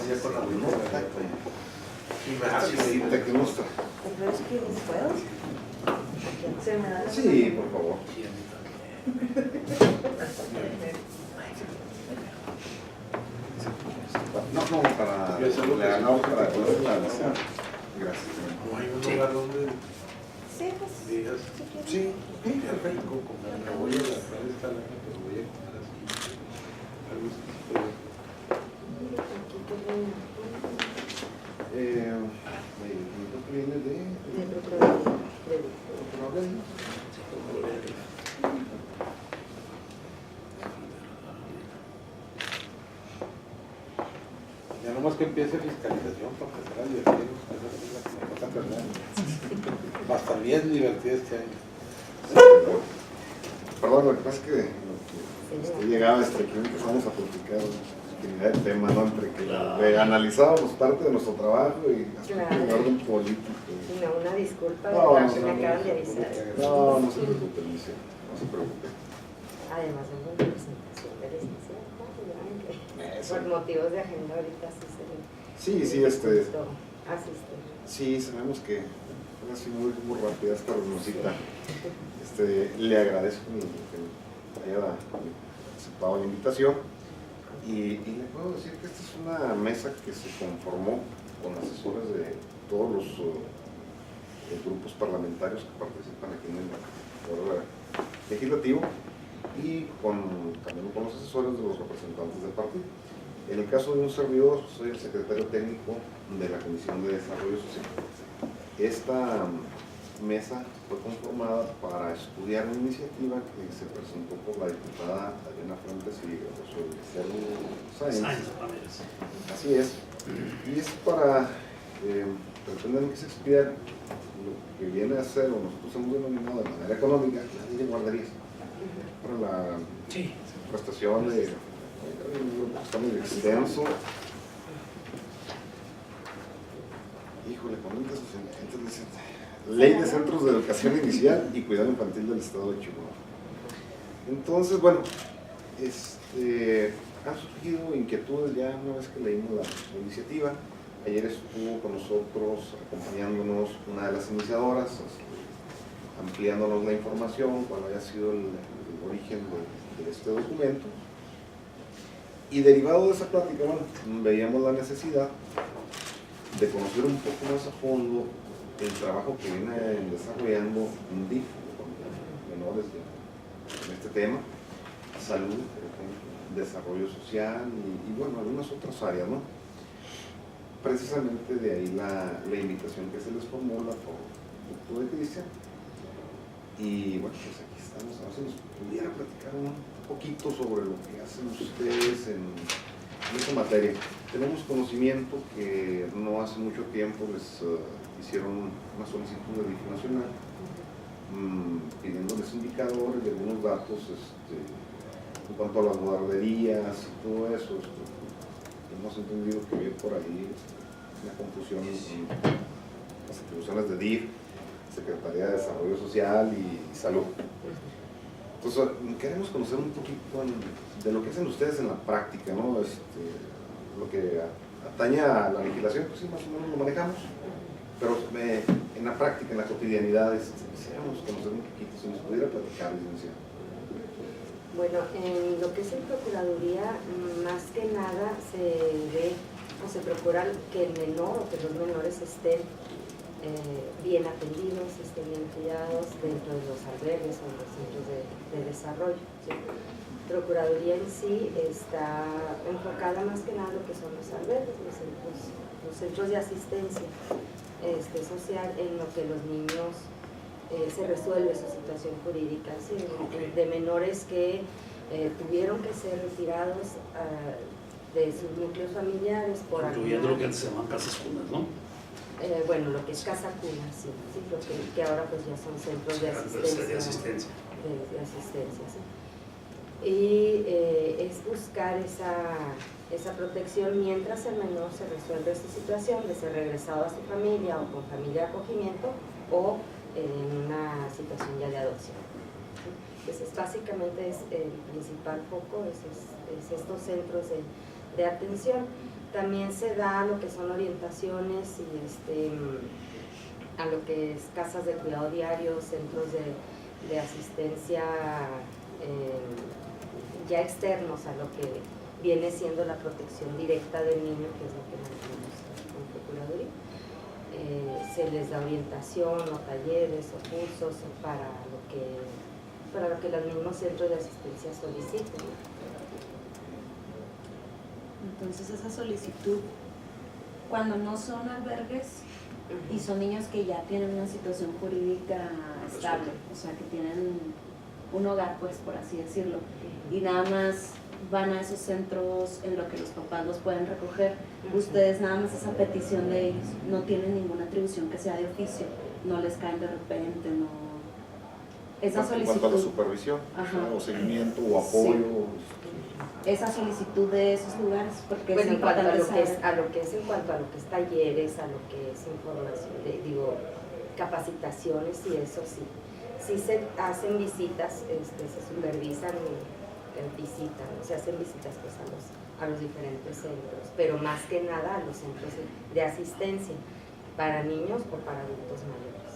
ya con la misma. Y me hace te que muestra. ¿Pero es que les puedo? ¿Se me da la Sí, por favor. Sí, a mí también. No, para poder la gracias. No hay un lugar donde Sí, pues. digas, si quieres. Sí, perfecto, como me voy a la tarde esta lana, pero voy a comer así. Algo así. Aquí tengo creo que viene de Procuraduría. Ya nomás que empiece fiscalización para empezar a divertirnos, esa es la que me toca perder. Va a estar bien divertido este año. Perdón, lo que pasa es que llegaba hasta aquí empezamos a platicar infinidad de temas, ¿no? Entre que analizábamos parte de nuestro trabajo y Claro. el orden político. No, una disculpa, No, ¿verdad? no, Que me no, acaban de avisar. No se preocupe, Alicia, no se preocupe. Además, es una presentación de licenciado. Eso. Por motivos de agenda ahorita sí se le... Sí, asiste. sí, sabemos que fue así muy rápida esta reunioncita. Le agradezco que me haya aceptado la invitación y le puedo decir que esta es una mesa que se conformó con asesores de todos los grupos parlamentarios que participan aquí en el Poder Legislativo y también con los asesores de los representantes del partido. En el caso de un servidor, soy el secretario técnico de la Comisión de Desarrollo Social. Esta mesa fue conformada para estudiar una iniciativa que se presentó por la diputada Adriana Fuentes y José Sáenz. Así es. Y es para pretender que se expida lo que viene a ser, o nosotros hemos denominado de manera económica, la ley de guarderías. Para la prestación de está muy extenso. Híjole, comenta sus entonces, Ley de Centros de Educación Inicial y Cuidado Infantil del Estado de Chihuahua. Entonces, bueno, han surgido inquietudes ya una vez que leímos la iniciativa. Ayer estuvo con nosotros acompañándonos una de las iniciadoras, ampliándonos la información, cuál había sido el origen de este documento. Y derivado de esa plática, bueno, veíamos la necesidad de conocer un poco más a fondo el trabajo que viene desarrollando un DIF con menores en este tema, salud, por ejemplo, desarrollo social y bueno, algunas otras áreas, ¿no? Precisamente de ahí la invitación que se les formula por el doctor de Cristian. Y bueno, pues aquí estamos, a ver si nos pudiera platicar un poquito sobre lo que hacen ustedes en esta materia. Tenemos conocimiento que no hace mucho tiempo les hicieron una solicitud de DIF nacional pidiéndoles indicadores y algunos datos en cuanto a las guarderías y todo eso. Hemos entendido que había por ahí una confusión en las atribuciones de DIF, Secretaría de Desarrollo Social y Salud. Entonces, queremos conocer un poquito de lo que hacen ustedes en la práctica, ¿no? Lo que atañe a la legislación, pues sí, más o menos lo manejamos, pero en la práctica, en la cotidianidad, quisiéramos conocer un poquito, si nos pudiera platicar, licenciado. Bueno, en lo que es en Procuraduría, más que nada se ve o se procura que el menor o que los menores estén bien atendidos, estén bien cuidados dentro de los albergues o los centros de desarrollo, ¿sí? Procuraduría en sí está enfocada más que nada en lo que son los albergues, los centros de asistencia social, en lo que los niños se resuelve su situación jurídica, ¿sí? De menores que tuvieron que ser retirados de sus núcleos familiares por incluyendo lo que antes se llamaban casas cunas, ¿no? Bueno, lo que es casa cuna, sí, lo que ahora pues ya son centros de asistencia. De asistencia. De asistencia, sí. Y es buscar esa protección mientras el menor se resuelve su situación de ser regresado a su familia o con familia de acogimiento o en una situación ya de adopción. Entonces, básicamente es el principal foco, es estos centros de atención. También se da lo que son orientaciones y a lo que es casas de cuidado diario, centros de asistencia ya externos a lo que viene siendo la protección directa del niño, que es lo que manejamos con Procuraduría. Se les da orientación o talleres o cursos para lo que los mismos centros de asistencia soliciten. Entonces esa solicitud, cuando no son albergues y son niños que ya tienen una situación jurídica estable, o sea que tienen un hogar, pues por así decirlo, y nada más van a esos centros en lo que los papás los pueden recoger, ustedes nada más esa petición de ellos, no tienen ninguna atribución que sea de oficio, no les caen de repente, no. Esa solicitud. En cuanto a la supervisión, o seguimiento o apoyo. Esa solicitud de esos lugares, porque bueno, es en cuanto a lo que es, saber. en cuanto a lo que es talleres, a lo que es información, capacitaciones y eso sí. Sí se hacen visitas, se supervisan visitas, se hacen visitas pues a los diferentes centros, pero más que nada a los centros de asistencia para niños o para adultos mayores,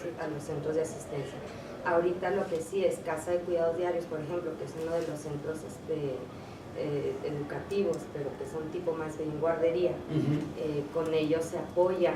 ¿sí? A los centros de asistencia. Ahorita lo que sí es casa de cuidados diarios, por ejemplo, que es uno de los centros educativos, pero que son tipo más bien guardería. Con ellos se apoya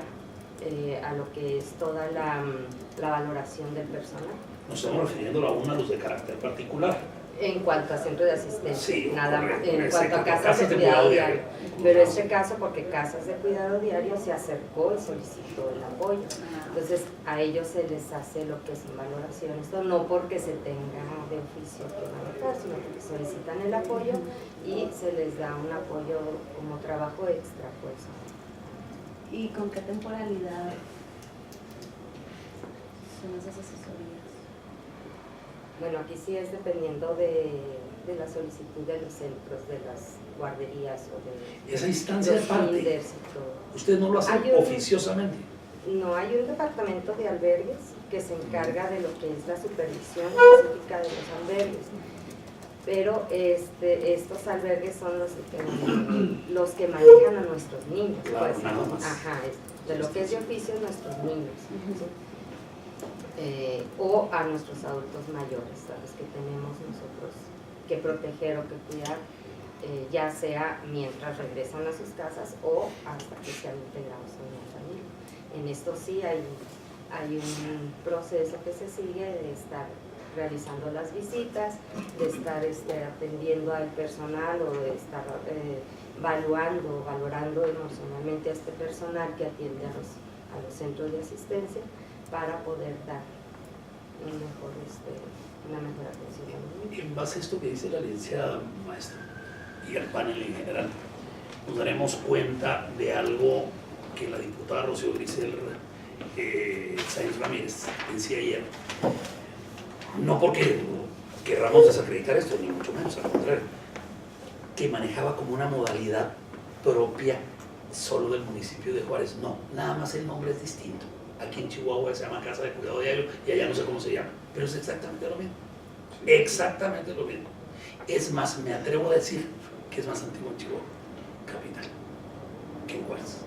a lo que es toda la valoración del personal. Nos estamos refiriendo aún a los de carácter particular. En cuanto a centro de asistencia, Sí, nada más, correcto. en cuanto a casas de cuidado diario. Pero este caso, porque casas de cuidado diario se acercó y solicitó el apoyo. Entonces, a ellos se les hace lo que son valoraciones, no porque se tenga de oficio que manejar, sino porque solicitan el apoyo y se les da un apoyo como trabajo extra, pues. ¿Y con qué temporalidad son esas asesorías? Bueno, aquí sí es dependiendo de la solicitud de los centros, de las guarderías o de esa instancia los aparte, kinders y todo. usted no lo hace oficiosamente. No, hay un departamento de albergues que se encarga de lo que es la supervisión específica de los albergues, pero estos albergues son los que manejan a nuestros niños, Claro, pues, nada más. ajá, de lo que es de oficio nuestros niños, ¿sí? O a nuestros adultos mayores, a los que tenemos nosotros que proteger o que cuidar, ya sea mientras regresan a sus casas o hasta que sean integrados en la familia. En esto sí hay un proceso que se sigue de estar realizando las visitas, de estar atendiendo al personal o de estar valorando emocionalmente a este personal que atiende a los centros de asistencia para poder dar una mejor atención a los niños. En base a esto que dice la licenciada maestra y el panel en general, nos daremos cuenta de algo que la diputada Rocío Grisel Sáenz Ramírez decía ayer. No porque querramos desacreditar esto, ni mucho menos, al contrario, que manejaba como una modalidad propia solo del municipio de Juárez. No, nada más el nombre es distinto. Aquí en Chihuahua se llama Casa de Cuidado Diario y allá no sé cómo se llama, pero es exactamente lo mismo. Sí. Exactamente lo mismo. Es más, me atrevo a decir que es más antiguo en Chihuahua capital que en Juárez.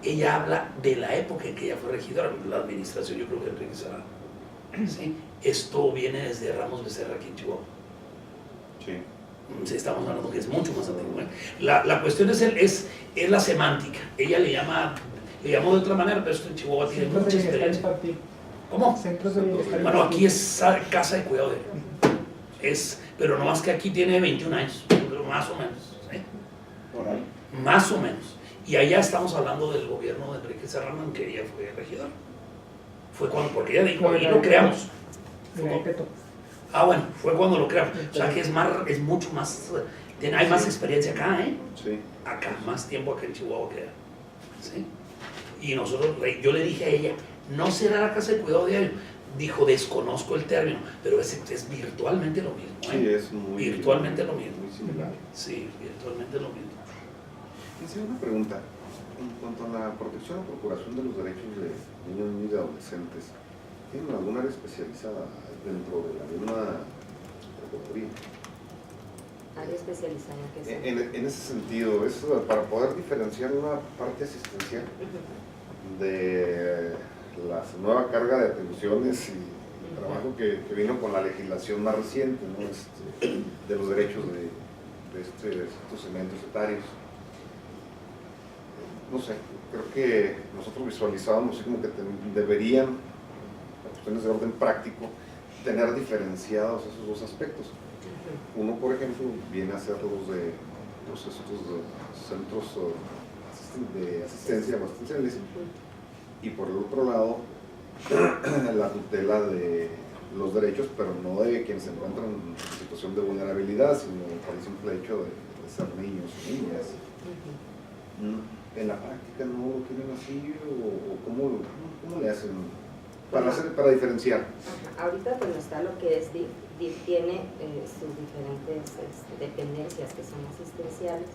Ella habla de la época en que ella fue regidora, la administración, yo creo que Enrique Serrano. ¿Sí? Esto viene desde Ramos Becerra aquí en Chihuahua. Sí. Estamos hablando que es mucho más antiguo. La cuestión es la semántica. Ella le llamó de otra manera, pero esto en Chihuahua tiene mucha experiencia. ¿Cómo? Centros de bienestar. Bueno, aquí es casa de cuidado de pero no más que aquí tiene 21 años, más o menos. ¿Sí? Por ahí. Más o menos. Y allá estamos hablando del gobierno de Enrique Serrano, en que ella fue regidora. Fue cuando, porque ella dijo, y lo creamos. Bueno, fue cuando lo creamos. O sea que es mucho más, hay más experiencia acá, ¿eh? Sí. Acá, más tiempo acá en Chihuahua que allá. ¿Sí? Y nosotros, yo le dije a ella, no será la casa de cuidado diario. Dijo, desconozco el término, pero es virtualmente lo mismo. ¿eh? Sí, es muy virtualmente lo mismo. Muy similar. Sí, virtualmente lo mismo. Hice una pregunta. En cuanto a la protección o procuración de los derechos de niños, niñas y adolescentes, ¿tienen alguna área especializada dentro de la misma Procuraduría? área especializada en qué sea. En ese sentido, es para poder diferenciar una parte asistencial de la nueva carga de atribuciones y el trabajo que vino con la legislación más reciente, ¿no? De los derechos de estos segmentos etarios. No sé, creo que nosotros visualizábamos así como que deberían, por cuestiones de orden práctico, tener diferenciados esos dos aspectos. Uno, por ejemplo, viene a ser los de estos centros de asistencia o asistenciales, y por el otro lado, la tutela de los derechos, pero no de quienes se encuentran en situación de vulnerabilidad, sino por el simple hecho de ser niños o niñas. ¿En la práctica no lo tienen así o cómo le hacen para diferenciar? Ahorita pues está lo que es DIF. DIF tiene sus diferentes dependencias que son asistenciales,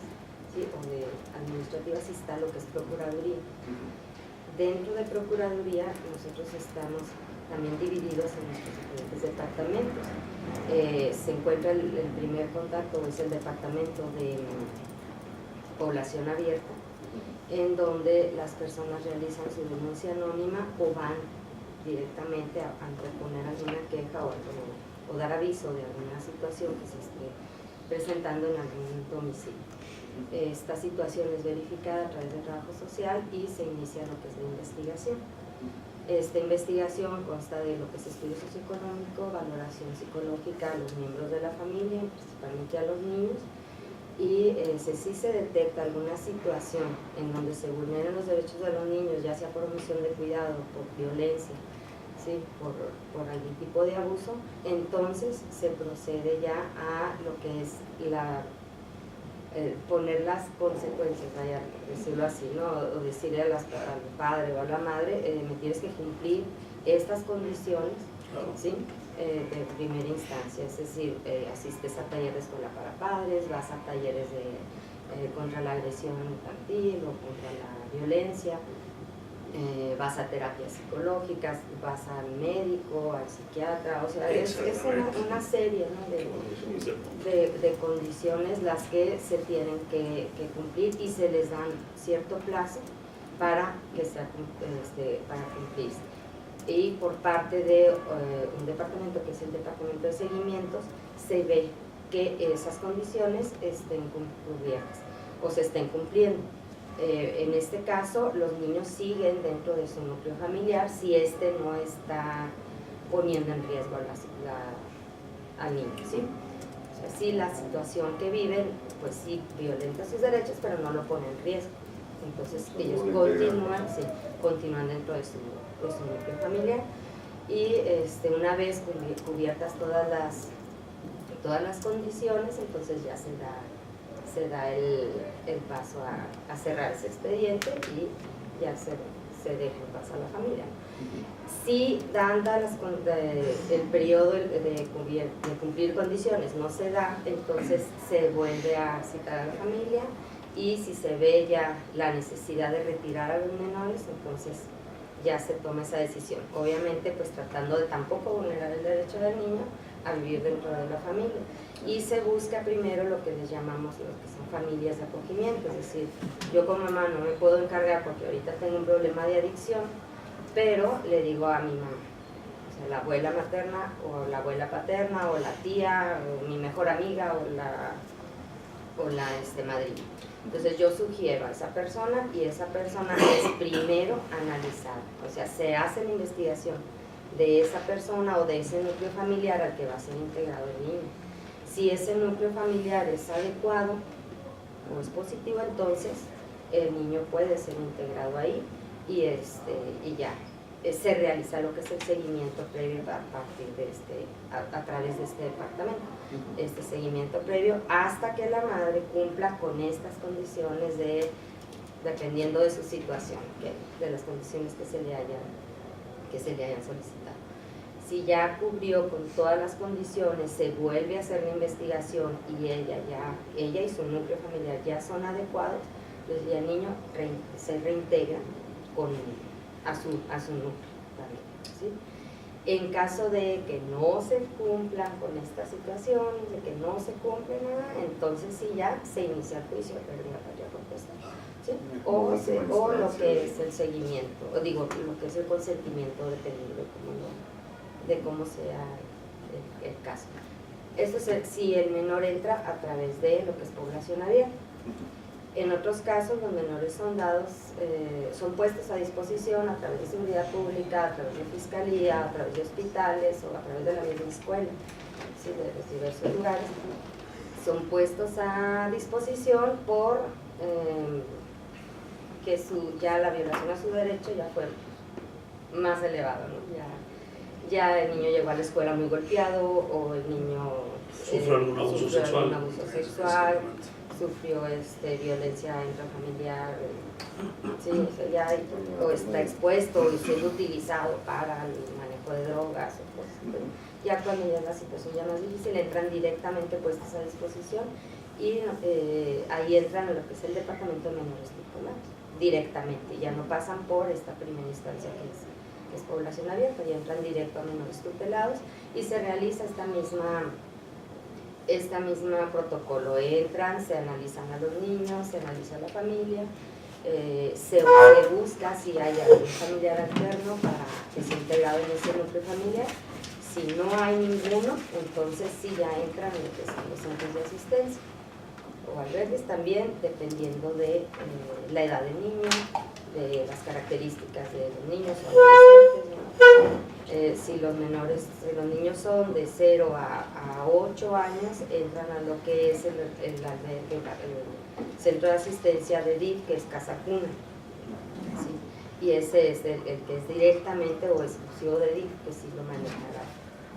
¿sí? O de administrativas, y está lo que es Procuraduría. Dentro de Procuraduría nosotros estamos también divididos en nuestros diferentes departamentos. Se encuentra el primer contacto, es el departamento de población abierta, en donde las personas realizan su denuncia anónima o van directamente a anteponer alguna queja o dar aviso de alguna situación que se esté presentando en algún domicilio. Esta situación es verificada a través del trabajo social y se inicia lo que es la investigación. Esta investigación consta de lo que es estudio socioeconómico, valoración psicológica a los miembros de la familia, principalmente a los niños, y si se detecta alguna situación en donde se vulneran los derechos de los niños, ya sea por omisión de cuidado, por violencia, ¿sí? por algún tipo de abuso, entonces se procede ya a lo que es poner las consecuencias, vaya, decirlo así, ¿no? O decirle al padre o a la madre, me tienes que cumplir estas condiciones, ¿sí? De primera instancia, es decir, asistes a talleres de escuela para padres, vas a talleres contra la agresión infantil o contra la violencia, vas a terapias psicológicas, vas al médico, al psiquiatra, o sea, es una serie, ¿no? de condiciones las que se tienen que cumplir, y se les dan cierto plazo para que sea para cumplirse. Y por parte de un departamento, que es el departamento de seguimientos, se ve que esas condiciones estén cubiertas o se estén cumpliendo. En este caso, los niños siguen dentro de su núcleo familiar si no está poniendo en riesgo al niño, ¿sí? O sea, si la situación que viven, pues sí, violenta sus derechos, pero no lo pone en riesgo. Entonces, ellos continúan dentro de su núcleo familiar, y una vez cubiertas todas las condiciones, entonces ya se da el paso a cerrar ese expediente y ya se deja el paso a la familia. Si el periodo de cumplir condiciones no se da, entonces se vuelve a citar a la familia, y si se ve ya la necesidad de retirar a los menores, entonces ya se toma esa decisión. Obviamente, pues tratando de tampoco vulnerar el derecho del niño a vivir dentro de la familia. Y se busca primero lo que les llamamos lo que son familias de acogimiento, es decir, yo como mamá no me puedo encargar porque ahorita tengo un problema de adicción, pero le digo a mi mamá, o sea, la abuela materna o la abuela paterna o la tía o mi mejor amiga o la madrina. Entonces yo sugiero a esa persona, y esa persona es primero analizada, o sea, se hace la investigación de esa persona o de ese núcleo familiar al que va a ser integrado el niño. Si ese núcleo familiar es adecuado o es positivo, entonces el niño puede ser integrado ahí, y ya se realiza lo que es el seguimiento previo a través de este departamento, este seguimiento previo hasta que la madre cumpla con estas condiciones dependiendo de su situación, de las condiciones que se le hayan solicitado. Si ya cubrió con todas las condiciones, se vuelve a hacer la investigación y ella y su núcleo familiar ya son adecuados, entonces ya el niño se reintegra a su núcleo también, ¿sí? En caso de que no se cumplan con esta situación, de que no se cumple nada, entonces sí ya se inicia el juicio de pérdida de patria potestad, ¿sí? O lo que es el seguimiento, o digo, lo que es el consentimiento, dependiendo de cómo sea el caso. Esto es si el menor entra a través de lo que es población abierta. En otros casos, los menores son son puestos a disposición a través de seguridad pública, a través de fiscalía, a través de hospitales o a través de la misma escuela, ¿sí? De los diversos lugares. Son puestos a disposición por que ya la violación a su derecho ya fue más elevada, ¿no? Ya el niño llegó a la escuela muy golpeado, o el niño sufrió algún abuso sexual, sufrió violencia intrafamiliar, sí, o sea, o está expuesto y siendo utilizado para el manejo de drogas o cosas. Ya cuando ya la situación ya más difícil, entran directamente puestos a disposición y ahí entran en lo que es el departamento de menores tutelados, directamente, ya no pasan por esta primera instancia que es población abierta, ya entran directo a menores tutelados y se realiza esta misma protocolo. Entran, se analizan a los niños, se analiza a la familia, se busca si hay algún familiar alterno para que sea integrado en ese núcleo familiar. Si no hay ninguno, entonces sí ya entran en lo que son los centros de asistencia o albergues, también dependiendo de la edad del niño, de las características de los niños o adolescentes, ¿no? Si los niños son de 0 a 8 años, entran a lo que es el centro de asistencia de DIF, que es Casa Cuna, ¿sí? Y ese es el que es directamente o exclusivo de DIF, que sí lo maneja la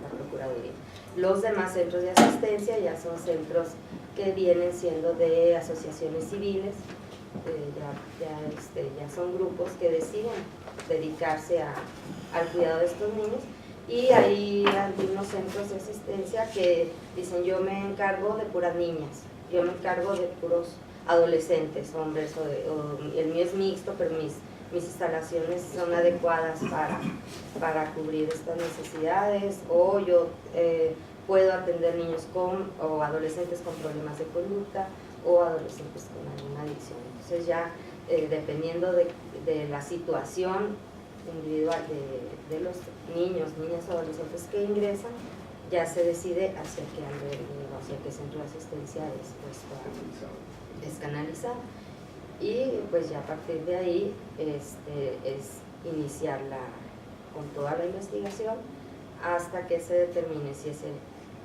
Procuraduría. Los demás centros de asistencia ya son centros que vienen siendo de asociaciones civiles, ya son grupos que deciden dedicarse al cuidado de estos niños, y hay algunos centros de asistencia que dicen: yo me encargo de puras niñas, yo me encargo de puros adolescentes, hombres, o el mío es mixto, pero mis instalaciones son adecuadas para cubrir estas necesidades, o yo puedo atender niños o adolescentes con problemas de conducta o adolescentes con alguna adicción. Entonces ya dependiendo de la situación individual de los niños, niñas o adolescentes que ingresan, ya se decide hacia qué albergue o hacia qué centro de asistencia es canalizado. Y pues ya a partir de ahí es iniciar con toda la investigación hasta que se determine si ese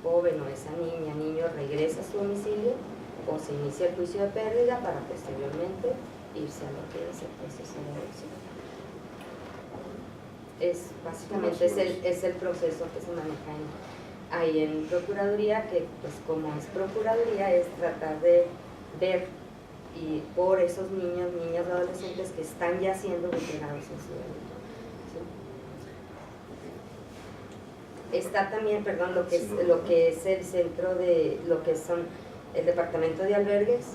joven o esa niño regresa a su domicilio o se inicia el juicio de pérdida para posteriormente irse a lo que es el proceso de adopción. Básicamente es el proceso que se maneja ahí en Procuraduría, que pues como es Procuraduría es tratar de ver y por esos niños, niñas y adolescentes que están ya siendo vinculados en su delito. ¿Sí? Está también, perdón, lo que es el centro de, lo que son el departamento de albergues,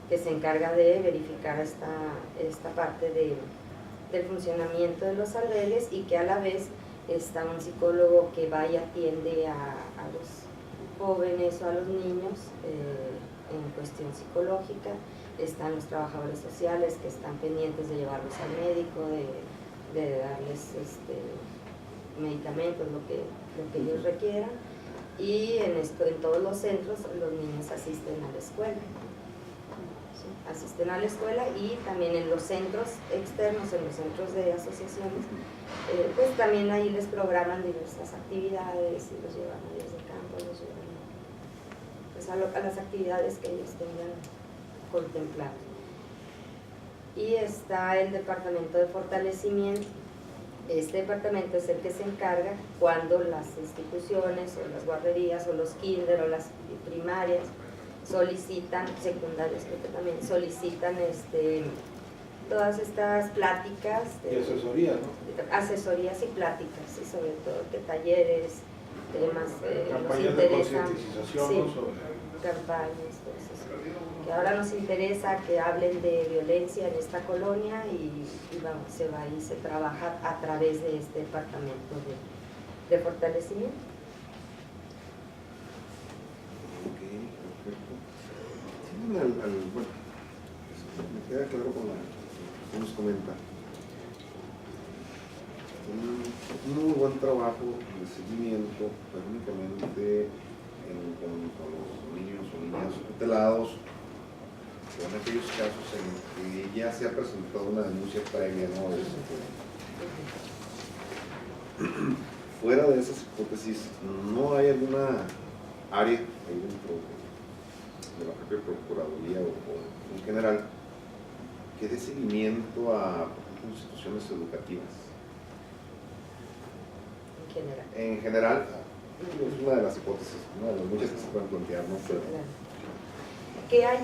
que se encarga de verificar esta parte del funcionamiento de los albergues, y que a la vez está un psicólogo que va y atiende a los jóvenes o a los niños en cuestión psicológica. Están los trabajadores sociales que están pendientes de llevarlos al médico, de darles medicamentos, lo que ellos requieran, y en todos los centros los niños asisten a la escuela. ¿Sí? Asisten a la escuela, y también en los centros externos, en los centros de asociaciones, pues también ahí les programan diversas actividades y los llevan a días de campo, los llevan pues a las actividades que ellos tengan contemplado. Y está el departamento de fortalecimiento. Este departamento es el que se encarga cuando las instituciones o las guarderías o los kinder o las primarias solicitan, secundarias creo que también, solicitan todas estas pláticas y asesoría, ¿no? Asesorías y pláticas, y sobre todo que talleres, temas campañas de concientización, sí, ¿no? Sobre campañas, cosas que ahora nos interesa que hablen de violencia en esta colonia, y se va y se trabaja a través de este departamento de fortalecimiento. Ok, perfecto. Sí, bueno, me queda claro con lo que nos comenta. Un muy buen trabajo de seguimiento, pero únicamente en cuanto a los niños o niñas tutelados, o en aquellos casos en que ya se ha presentado una denuncia previa, ¿no? Fuera de esas hipótesis, ¿no hay alguna área ahí dentro de la propia Procuraduría o en general que dé seguimiento a, por ejemplo, instituciones educativas? En general, es una de las hipótesis, una de las muchas que se pueden plantear, ¿no? Pero, que haya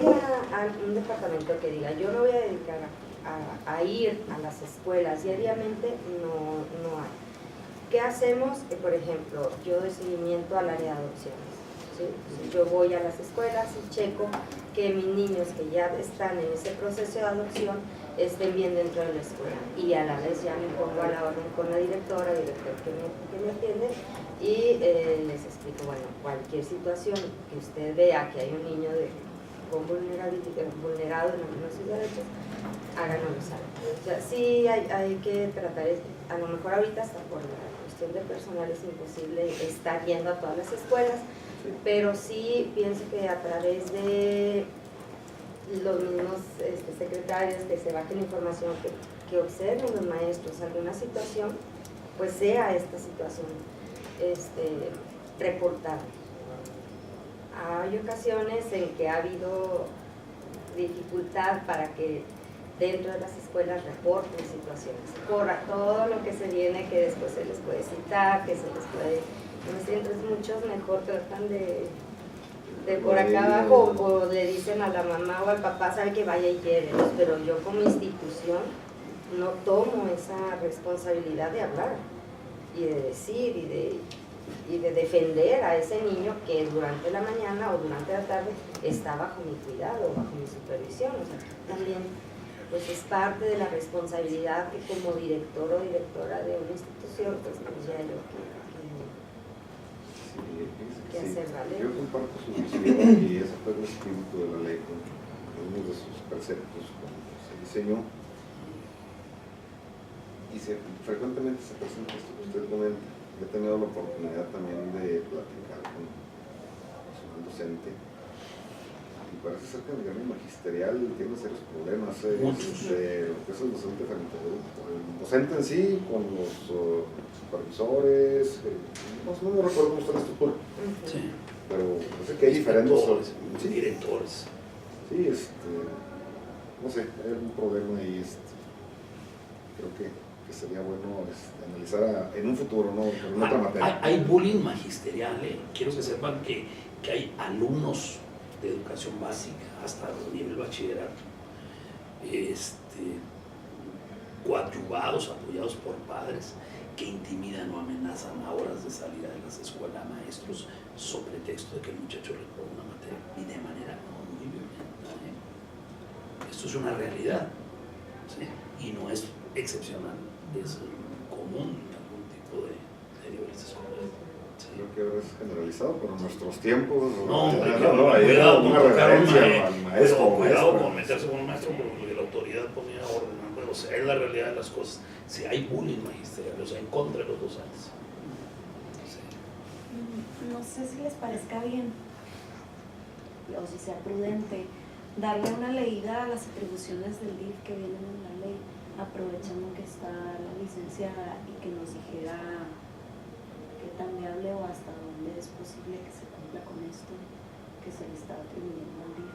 un departamento que diga, yo me voy a dedicar a ir a las escuelas diariamente, no hay. ¿Qué hacemos? Por ejemplo, yo doy seguimiento al área de adopciones, ¿sí? Yo voy a las escuelas y checo que mis niños que ya están en ese proceso de adopción estén bien dentro de la escuela, y a la vez ya me pongo a la orden con la director que me atiende, y les explico, bueno, cualquier situación que usted vea que hay un niño con vulnerado en algunos de sus derechos, háganoslo saber. O sea, sí hay que tratar, a lo mejor ahorita hasta por la cuestión de personal es imposible estar yendo a todas las escuelas, pero sí pienso que a través de los mismos secretarios que se bajen información, que observen los maestros alguna situación, pues sea esta situación reportada. Hay ocasiones en que ha habido dificultad para que dentro de las escuelas reporten situaciones, por todo lo que se viene, que después se les puede citar, que se les puede, entonces muchos mejor tratan de por acá abajo, o le dicen a la mamá o al papá, sabe que vaya y llévelos, pero yo como institución no tomo esa responsabilidad de hablar y de decir y de defender a ese niño que durante la mañana o durante la tarde está bajo mi cuidado, bajo mi supervisión. O sea, también pues es parte de la responsabilidad que como director o directora de una institución pues tendría yo que hacer valer. Yo comparto su visión y ese fue el espíritu de la ley con algunos de sus preceptos cuando se diseñó. Y frecuentemente se presenta esto que usted comenta. He tenido la oportunidad también de platicar con un docente y parece ser que el gremio magisterial tiene serios problemas, lo que es el docente frente a el docente en sí, con los supervisores, no me recuerdo cómo está la estructura, Sí. pero sé que hay diferentes directores. Sí, no sé, hay algún problema ahí, creo que sería bueno analizar en un futuro, ¿no? En otra materia. Hay bullying magisterial, quiero que sepan que hay alumnos de educación básica hasta el nivel bachillerato, coadyuvados, apoyados por padres que intimidan o amenazan a horas de salida de las escuelas a maestros sobre pretexto de que el muchacho reprobó una materia y de manera muy violenta. Esto es una realidad, ¿sí? Y no es excepcional, es común en algún tipo de niveles escolares. ¿Sí? Creo que ahora es generalizado, pero en nuestros tiempos cuidado con tocar a un maestro, cuidado con maestro. meterse con un maestro porque la autoridad ponía orden, o sea, es la realidad de las cosas. Si hay bullying magisterial, o sea, en contra de los docentes. Sí. No sé si les parezca bien o si sea prudente darle una leída a las atribuciones del DIF que vienen en la ley, aprovechando que está la licenciada y que nos dijera qué tan viable o hasta dónde es posible que se cumpla con esto que se le está atribuyendo al DIF,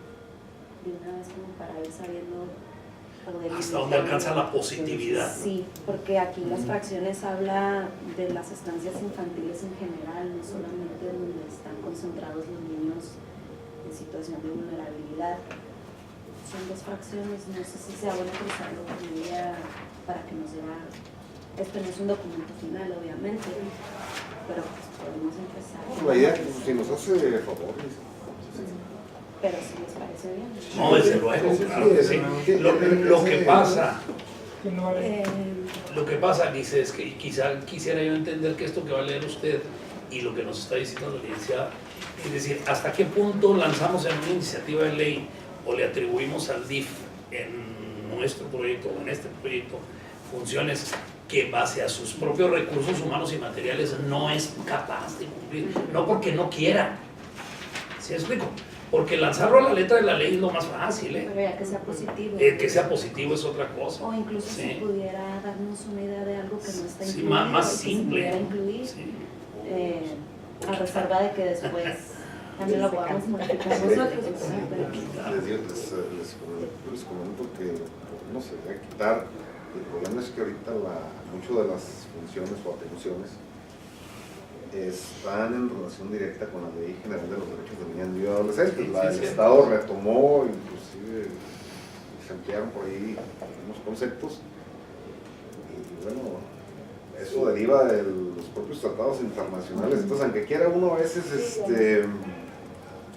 de una vez como para ir sabiendo hasta dónde alcanza la positividad. Sí, porque aquí las fracciones habla de las estancias infantiles en general, no solamente donde están concentrados los niños en situación de vulnerabilidad. Son dos fracciones, no sé si sea bueno cruzarlo con ella para que nos diga, esto no es un documento final obviamente, pero pues podemos empezar. La idea, si nos hace favor, pero si les parece bien. No, desde luego, claro que sí. Lo que pasa que no hay. Lo que pasa, dice, es que quizá quisiera yo entender que esto que va a leer usted y lo que nos está diciendo la licenciada, es decir, hasta qué punto lanzamos en una iniciativa de ley o le atribuimos al DIF en nuestro proyecto o en este proyecto funciones que base a sus propios recursos humanos y materiales no es capaz de cumplir, no porque no quiera. ¿Sí me explico? Porque lanzarlo a la letra de la ley es lo más fácil, ¿eh? Pero ya que sea positivo. Que sea positivo es otra cosa. O incluso Sí. si pudiera darnos una idea de algo que no está Sí, incluido. más y que se simple. pudiera incluir, Sí. a reserva de que después también lo podamos modificar nosotros. Pero les comento que no se debe quitar. El problema es que ahorita mucho de las funciones o atribuciones están en relación directa con la Ley General de los Derechos de Niñas y Adolescentes. El Estado retomó, inclusive se ampliaron por ahí algunos conceptos y bueno, eso deriva de los propios tratados internacionales. Entonces, aunque quiera uno a veces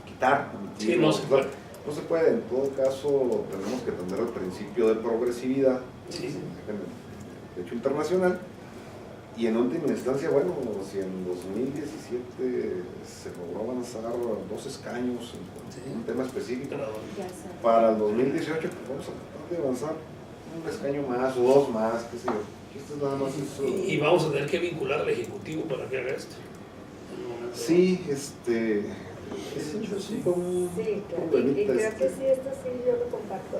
quitar, Sí, no se puede. no se puede. En todo caso, tenemos que atender el principio de progresividad, Sí. de hecho internacional. Y en última instancia, bueno, si en 2017 se logró avanzar 2 escaños en un tema específico, Pero, ya sé. para el 2018 pues vamos a tratar de avanzar un escaño más o 2 más, qué sé yo. Esto es nada más eso. y vamos a tener que vincular al Ejecutivo para que haga esto. Sí, es un Sí, claro. Y problemita, creo que sí, esto sí yo lo comparto.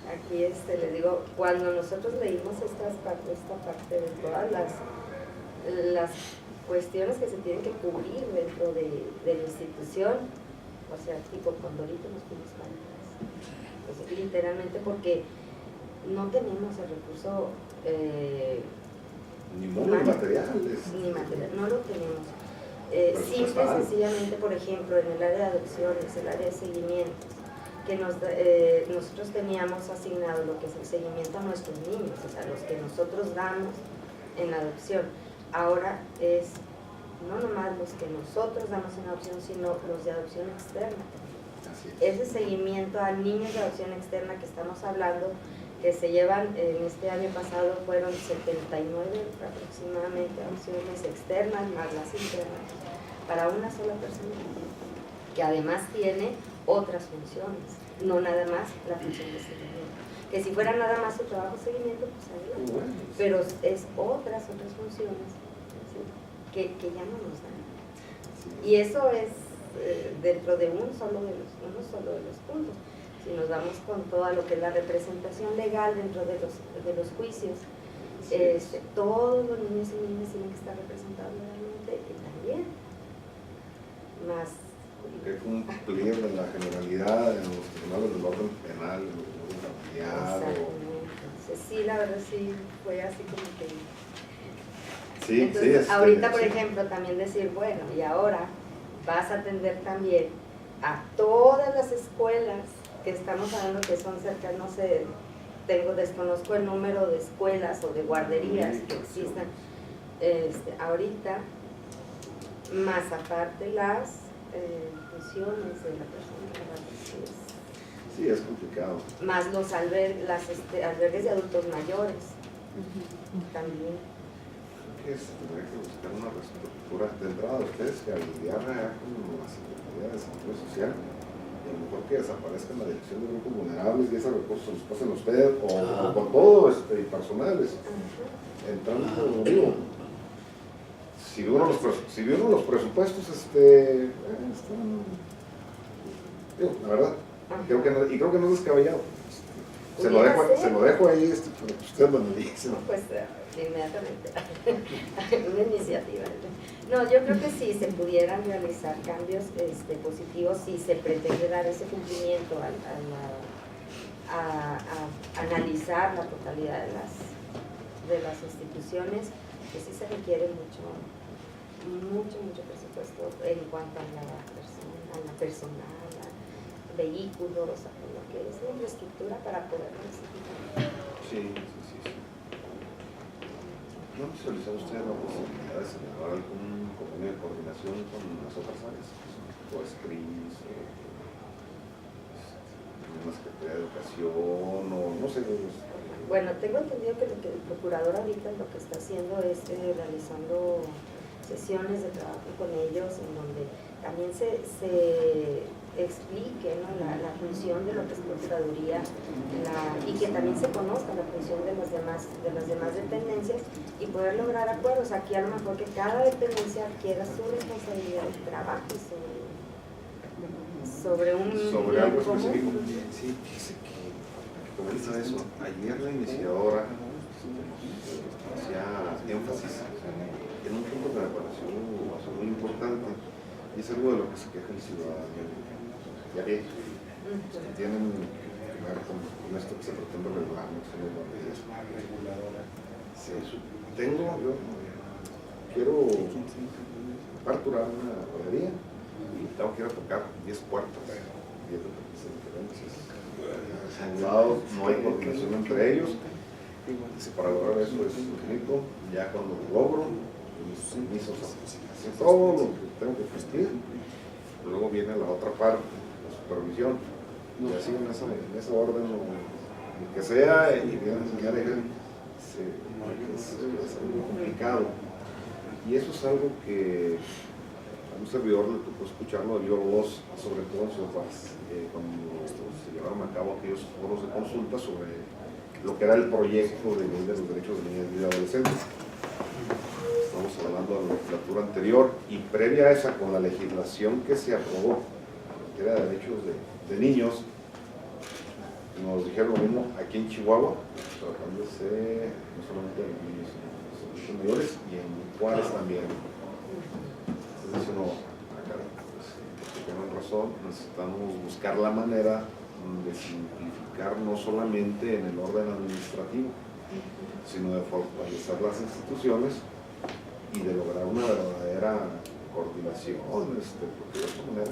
Aquí les digo, cuando nosotros leímos esta parte de todas las cuestiones que se tienen que cubrir dentro de la institución, o sea, tipo Condorito nos fuimos para atrás. Pues, literalmente porque no tenemos el recurso ni mono ni materiales. ni material, no lo tenemos. Pero Simple y está. sencillamente, por ejemplo, en el área de adopciones, el área de seguimientos, que nosotros teníamos asignado lo que es el seguimiento a nuestros niños, o sea, los que nosotros damos en la adopción. Ahora es no nomás los que nosotros damos en adopción, sino los de adopción externa. Así es. Ese seguimiento a niños de adopción externa que estamos hablando, que se llevan en este año pasado, fueron 79 aproximadamente adopciones externas más las internas, para una sola persona, que además tiene otras funciones, no nada más la función de seguimiento. Que si fuera nada más su trabajo de seguimiento, pues adelante. Bueno, Pero es otras funciones, ¿sí? que ya no nos dan. sí. Y eso es dentro de uno solo de los puntos. Si nos vamos con todo lo que es la representación legal dentro de los juicios, todos los niños y niñas tienen que estar representados legalmente y también más Que cumplir de la generalidad en los tribunales del orden penal, en los tribunales familiar. exactamente. Entonces, sí, la verdad sí fue así como que... Sí, Entonces, sí. ahorita, por sí. ejemplo, también decir, bueno, y ahora vas a atender también a todas las escuelas que estamos hablando que son cerca, no sé, desconozco el número de escuelas o de guarderías que existan ahorita, más aparte las funciones de la persona, Sí, es complicado. más los albergues de adultos mayores también. Creo que se tendría que buscar una reestructura de entrada de ustedes que habilitar con la Secretaría de Desarrollo Social y a lo mejor que desaparezca la dirección de grupos vulnerables y esos recursos los pasen a ustedes o con todo personales entrando digo. Si vio uno los presupuestos, están, digo, la verdad, creo que no es descabellado. Se lo dejo ahí para que usted lo analice. No, pues inmediatamente una iniciativa. No, yo creo que sí se pudieran realizar cambios positivos si se pretende dar ese cumplimiento a analizar la totalidad de las instituciones, que sí se requiere mucho presupuesto en cuanto a la personal, a vehículos, a lo que es la infraestructura para poder executar. Sí. ¿No visualizó usted la posibilidad de celebrar algún convenio de coordinación con las otras áreas? O SCRIS, la Secretaría de Educación, o no sé, Bueno, tengo entendido que lo que el procurador ahorita lo que está haciendo es realizando sesiones de trabajo con ellos en donde también se explique, ¿no?, la función de lo que es Procuraduría y que también se conozca la función de las demás dependencias y poder lograr acuerdos. Aquí a lo mejor que cada dependencia adquiera su responsabilidad de trabajo sobre algo común. específico. Sí, fíjese que comenta eso. Ayer la iniciadora hacía énfasis en un punto que me pareció muy importante y es algo de lo que se queja el ciudadano. Ya que tienen que ver con esto que se pretende regular, no sé, Es más reguladora. sí. Yo quiero aperturar una guardería y tengo que ir a tocar 10 puertas, 10 diferencias. A un lado no hay coordinación entre ellos. Dice, para lograr eso es bonito, ya cuando lo logro, mis permisos, hacer todo lo que tengo que cumplir. Luego viene la otra parte, la supervisión, y así en esa orden, lo que sea, y ya dejan, es algo complicado. Y eso es algo que a un servidor le tocó escucharlo de viva voz, sobre todo en Sofás, cuando se llevaron a cabo aquellos foros de consulta sobre lo que era el proyecto de ley de los derechos de niñas y adolescentes. Estamos hablando de la legislatura anterior y previa a esa, con la legislación que se aprobó en materia de derechos de niños, nos dijeron lo mismo aquí en Chihuahua, tratándose no solamente de los niños, sino de los adultos mayores, y en Juárez también. Entonces uno, pues, tienen razón, necesitamos buscar la manera de simplificar no solamente en el orden administrativo, sino de fortalecer las instituciones y de lograr una verdadera coordinación, porque de esta manera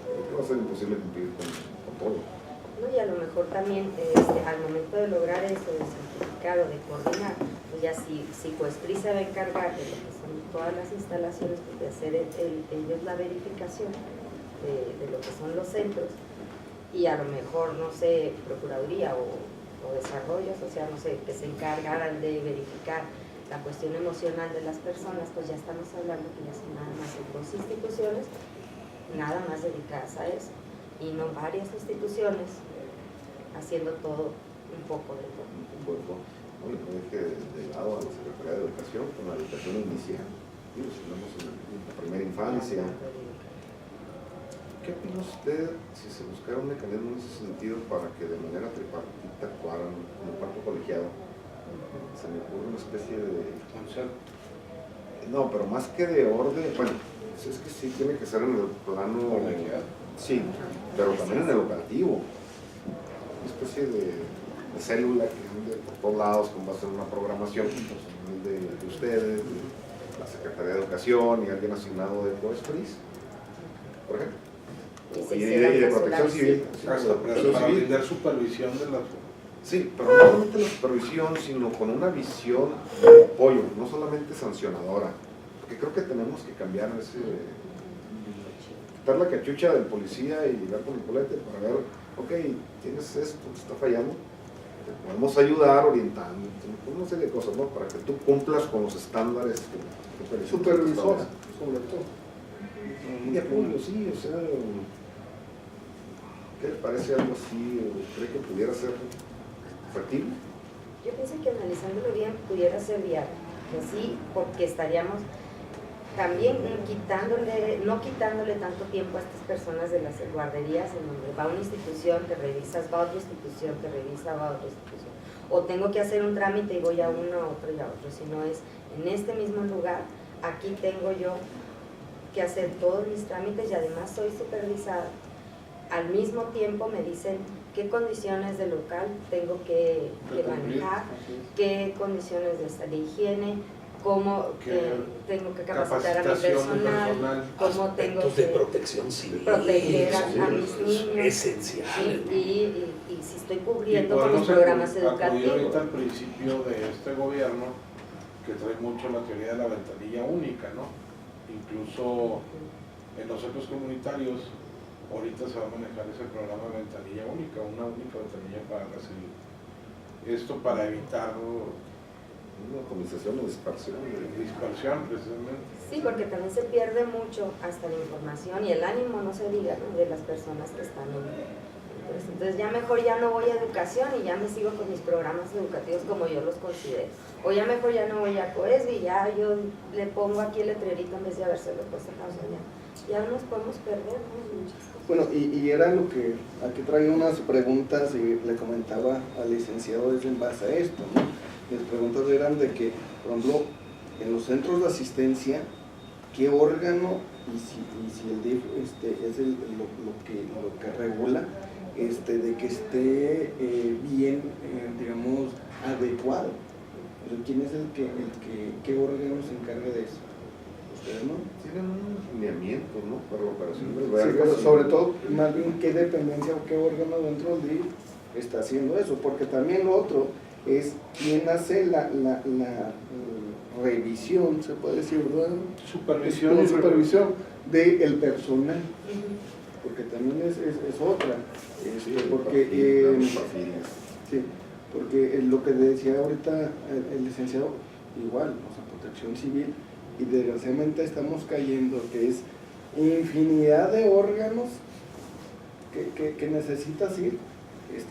creo que va a ser imposible cumplir con todo. ¿No? Y a lo mejor también al momento de lograr eso, de simplificar o de coordinar, pues ya si COESPRI se va a encargar de lo que son todas las instalaciones, pues de hacer ellos la verificación de lo que son los centros, y a lo mejor, no sé, Procuraduría o Desarrollo Social, no sé, que se encargaran de verificar la cuestión emocional de las personas, pues ya estamos hablando que ya son nada más dos instituciones, nada más dedicadas a eso, y no varias instituciones haciendo todo un poco de todo. No le deje de lado a la Secretaría de Educación con la educación inicial, si hablamos en la primera infancia. ¿Qué opina usted si se buscara un mecanismo en ese sentido para que de manera tripartita actuaran como cuarto colegiado? Se me ocurre una especie de Concepto. no, pero más que de orden, bueno, es que sí tiene que ser en el plano Colegiado. sí, pero también en el educativo, una especie de célula que ande por todos lados con base en una programación de ustedes, de la Secretaría de Educación y alguien asignado de COESPRI, por ejemplo. Y de protección civil. Para brindar supervisión de las... Sí, pero no solamente la supervisión, sino con una visión de apoyo, no solamente sancionadora. Porque creo que tenemos que cambiar quitar la cachucha del policía y llegar con el colete para ver, ok, tienes esto, te está fallando, te podemos ayudar orientando, una serie de cosas, ¿no? Para que tú cumplas con los estándares que supervisor, sobre todo. y de apoyo, sí, o sea, ¿qué le parece algo así? ¿O cree que pudiera ser factible? Yo pienso que analizándolo bien pudiera ser viable, así, porque estaríamos también no quitándole tanto tiempo a estas personas de las guarderías, en donde va a una institución, te revisas, va a otra institución, te revisa, va a otra institución, o tengo que hacer un trámite y voy a uno, a otro y a otro, sino es en este mismo lugar, aquí tengo yo que hacer todos mis trámites y además soy supervisada. Al mismo tiempo me dicen qué condiciones de local tengo que manejar, qué condiciones de higiene, cómo tengo que capacitar a mi personal, cómo tengo Aspectos de que protección civil, proteger a mis niños, esenciales, ¿no? y si estoy cubriendo Y con mis podemos programas acudir educativos. ahorita al principio de este gobierno, que trae mucho la teoría de la ventanilla única, ¿no? Incluso en los centros comunitarios ahorita se va a manejar ese programa de ventanilla única, una única ventanilla para recibir Esto para evitar Una atomización o dispersión. dispersión, precisamente. Sí, porque también se pierde mucho hasta la información y el ánimo, no se diga, ¿no?, de las personas que están entonces ya mejor ya no voy a educación y ya me sigo con mis programas educativos como yo los considero. O ya mejor ya no voy a COESBI y ya yo le pongo aquí el letrerito en vez de habérselo puesto acá. O sea, ya nos podemos perder, ¿no?, muchas cosas. Bueno, y era lo que aquí traía unas preguntas y le comentaba al licenciado es en base a esto, ¿no? Mis preguntas eran de que, por ejemplo, en los centros de asistencia, ¿qué órgano y si el DIF es lo que regula de que esté bien, digamos, adecuado? ¿Quién es qué órgano se encarga de eso? ¿Ustedes no? Tienen unos lineamientos, ¿no? Para la operación del Sí, barco. pero sobre todo, más bien, ¿qué dependencia o qué órgano dentro del DIF está haciendo eso? Porque también lo otro es quién hace la revisión, se puede decir, ¿verdad? Supervisión. Supervisión del personal, porque también es otra, porque sí, porque lo que decía ahorita el licenciado, igual, o sea, protección civil, y desgraciadamente estamos cayendo que es infinidad de órganos que necesitas ir,